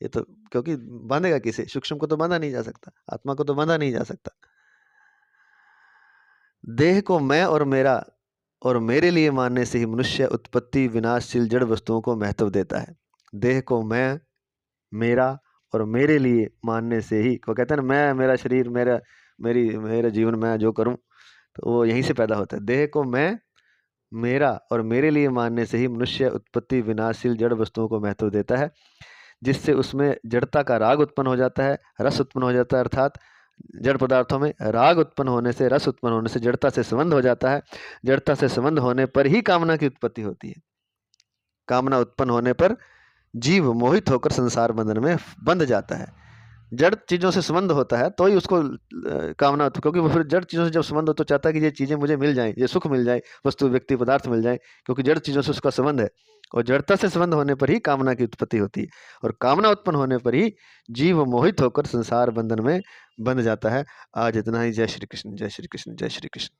ये तो क्योंकि बांधेगा किसे? सूक्ष्म को तो बांधा नहीं जा सकता, आत्मा को तो बांधा नहीं जा सकता। देह को मैं और मेरा और मेरे लिए मानने से ही मनुष्य उत्पत्ति विनाशशील जड़ वस्तुओं को महत्व देता है। देह को मैं, मेरा और मेरे लिए मानने से ही, वो कहते हैं ना, मैं, मेरा शरीर, मेरा जीवन, मैं जो करूं, तो वो यहीं से पैदा होता है। देह को मैं, मेरा और मेरे लिए मानने से ही मनुष्य उत्पत्ति विनाशशील जड़ वस्तुओं को महत्व देता है, जिससे उसमें जड़ता का राग उत्पन्न हो जाता है, रस उत्पन्न हो जाता है। अर्थात जड़ पदार्थों में राग उत्पन्न होने से, रस उत्पन्न होने से जड़ता से संबंध हो जाता है। जड़ता से संबंध होने पर ही कामना की उत्पत्ति होती है। कामना उत्पन्न होने पर जीव मोहित होकर संसार बंधन में बंध जाता है। जड़ चीजों से संबंध होता है तो ही उसको कामना, क्योंकि वो फिर जड़ चीजों से जब संबंध हो तो चाहता है कि ये चीजें मुझे मिल जाएं, ये सुख मिल जाए, वस्तु व्यक्ति पदार्थ मिल जाए, क्योंकि जड़ चीजों से उसका संबंध है। और जड़ता से संबंध होने पर ही कामना की उत्पत्ति होती है, और कामना उत्पन्न होने पर ही जीव मोहित होकर संसार बंधन में बंध जाता है। आज इतना ही। जय श्री कृष्ण, जय श्री कृष्ण, जय श्री कृष्ण।